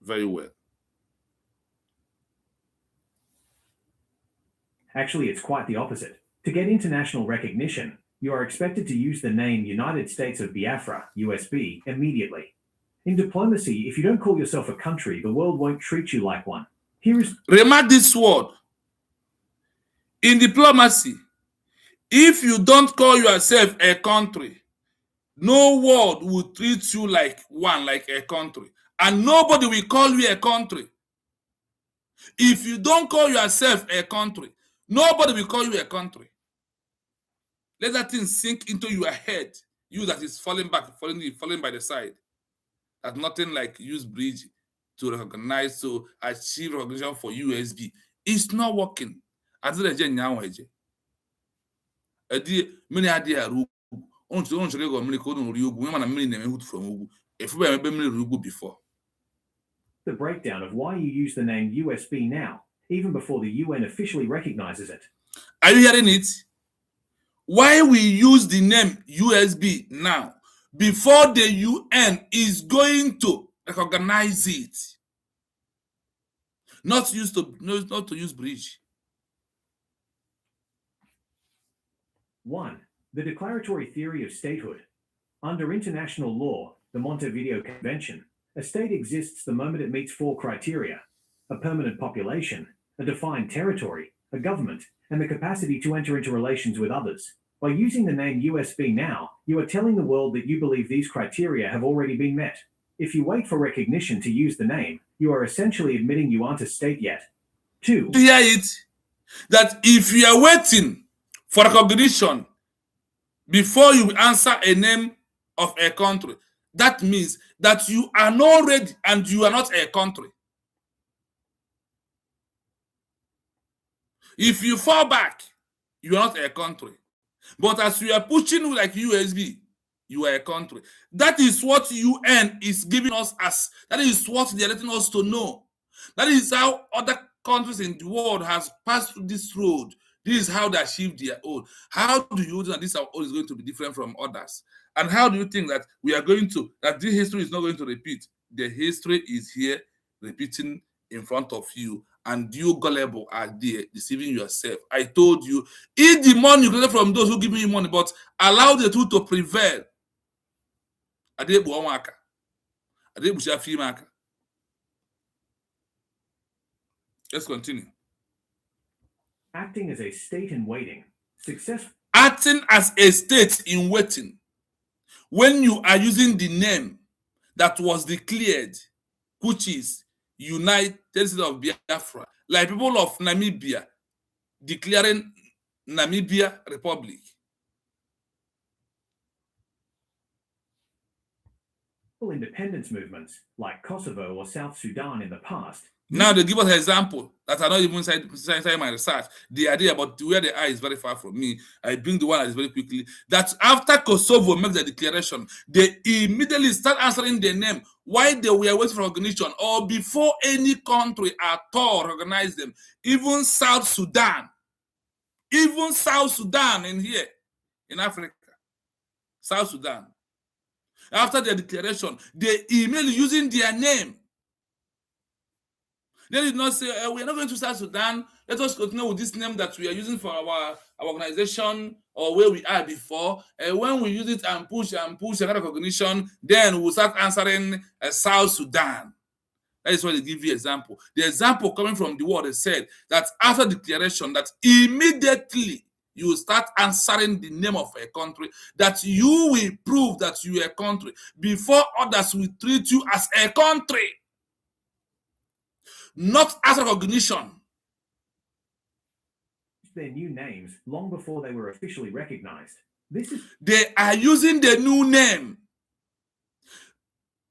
very well. Actually, it's quite the opposite. To get international recognition, you are expected to use the name United States of Biafra, USB, immediately. In diplomacy, if you don't call yourself a country, the world won't treat you like one. Here is... Remark this word. In diplomacy, if you don't call yourself a country, no world will treat you like one, like a country. And nobody will call you a country. If you don't call yourself a country, nobody will call you a country. Let that thing sink into your head. You that is falling back, falling by the side. That nothing like use bridge to recognize, to achieve recognition for USB. It's not working. Before. The breakdown of why you use the name USB now, even before the UN officially recognizes it. Are you hearing it? Why we use the name USB now, before the UN is going to recognize it? Not to use bridge. 1. The declaratory theory of statehood. Under international law, the Montevideo Convention, a state exists the moment it meets four criteria: a permanent population, a defined territory, a government, and the capacity to enter into relations with others. By using the name USB now, you are telling the world that you believe these criteria have already been met. If you wait for recognition to use the name, you are essentially admitting you aren't a state yet. 2. Hear it? That if you are waiting for recognition before you answer a name of a country, that means that you are not ready and you are not a country. If you fall back, you are not a country. But as you are pushing like USB, you are a country. That is what UN is giving us as, that is what they are letting us to know. That is how other countries in the world has passed through this road. This is how they achieve their own. How do you think that this our own is going to be different from others? And how do you think that we are going to, that this history is not going to repeat? The history is here repeating in front of you, and you gullible are there deceiving yourself. I told you, eat the money you collect from those who give you money, but allow the truth to prevail. Let's continue. Acting as a state in waiting. Acting as a state in waiting. When you are using the name that was declared, which is United States of Biafra, like people of Namibia declaring Namibia Republic. Independence movements like Kosovo or South Sudan in the past. Now they give us an example that are not even inside my research. The idea about where they are is very far from me. I bring the one that is very quickly. That after Kosovo makes the declaration, they immediately start answering their name while they were waiting for recognition, or before any country at all recognized them. Even South Sudan in here, in Africa, South Sudan. After their declaration, they immediately using their name. They did not say, we are not going to South Sudan. Let us continue with this name that we are using for our organization or where we are before. When we use it and push and recognition, then we'll start answering South Sudan. That is why they give you example. The example coming from the word, they said that after declaration, that immediately you will start answering the name of a country, that you will prove that you are a country before others will treat you as a country, not as recognition. Their new names long before they were officially recognized. They are using the new name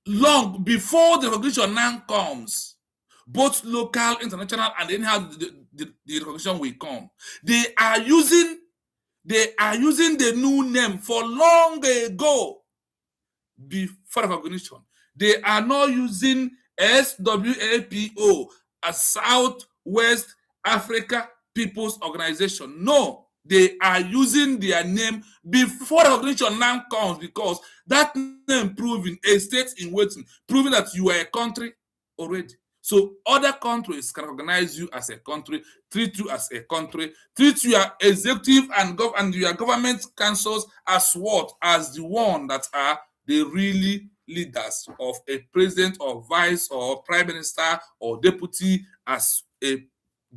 long before the recognition now comes, both local, international, and anyhow the recognition will come. They are using the new name for long ago before recognition. They are not using SWAPO as Southwest Africa People's Organization. No, they are using their name before recognition now comes, because that name proving a state in waiting, proving that you are a country already. So other countries can recognize you as a country, treat you as a country, treat your executive and your government councils as what? As the one that are the really leaders of a president or vice or prime minister or deputy, as the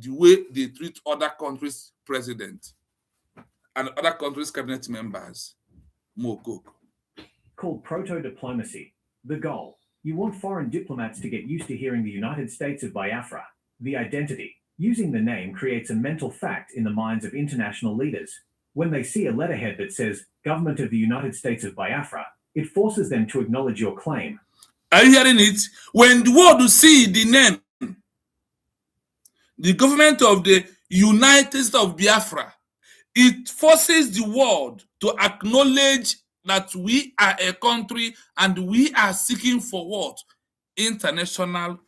way they treat other countries' president and other countries' cabinet members. Mokok. Called proto-diplomacy. The goal. You want foreign diplomats to get used to hearing the United States of Biafra. The identity. Using the name creates a mental fact in the minds of international leaders. When they see a letterhead that says, Government of the United States of Biafra, it forces them to acknowledge your claim. Are you hearing it? When the world will see the name, the government of the United States of Biafra, it forces the world to acknowledge that we are a country and we are seeking for what? International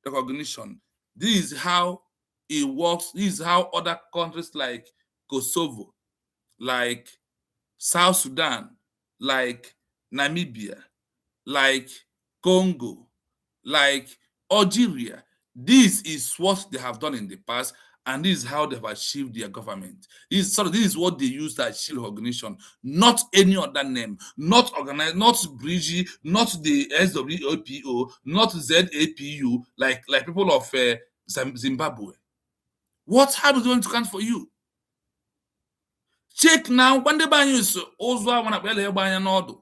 recognition. This is how it works. This is how other countries like Kosovo, like South Sudan, like Namibia, like Congo, like Algeria. This is what they have done in the past, And this is how they've achieved their government. This is what they use to achieve recognition, not any other name, not organized, not Bridgie, not the SWOPO, not ZAPU, like people of Zimbabwe. What have they to count for you? Check now when the bank is also want to be anya n'ọdụ.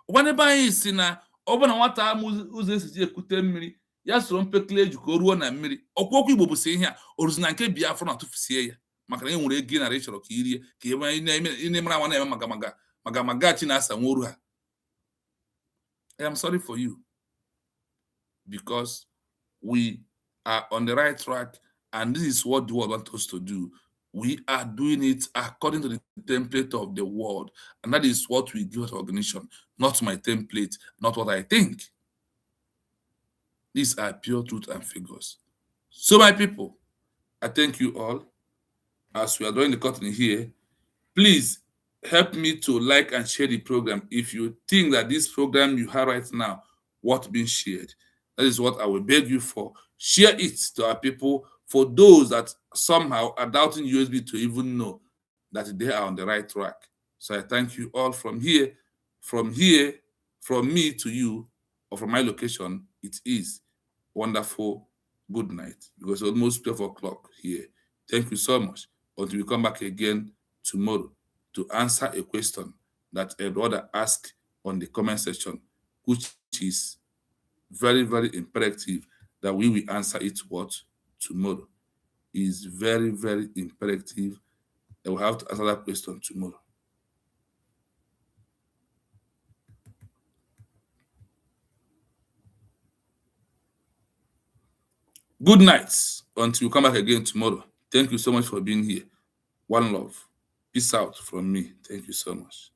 When the bank is na ọ bụ na nwata ụzọ esi ekute mmiri ya soro mpekele eju ka o ruo na mmiri ọkwokwu Igbo bụ si ihe a oruzi na nke Biafra na tụfusie ya maka na e nwere ego narị chọrọ ka irie ka ị mara nwa na-eme maga chi na-asa nworu ha. I am sorry for you because we are on the right track and this is what the world wants us to do. We are doing it according to the template of the world, and that is what we give as organization, not my template, not what I think. These are pure truth and figures. So, my people, I thank you all. As we are drawing the curtain here, please help me to like and share the program if you think that this program you have right now worth being shared. That is what I will beg you for. Share it to our people, for those that somehow are doubting USB to even know that they are on the right track. So I thank you all from here, from me to you, or from my location. It is wonderful. Good night, because it's almost 12 o'clock here. Thank you so much. Until we come back again tomorrow to answer a question that a brother asked on the comment section, which is very, very imperative that we will answer it tomorrow. Is very, very imperative that we have to answer that question tomorrow. Good night until we come back again tomorrow. Thank you so much for being here. One love. Peace out from me. Thank you so much.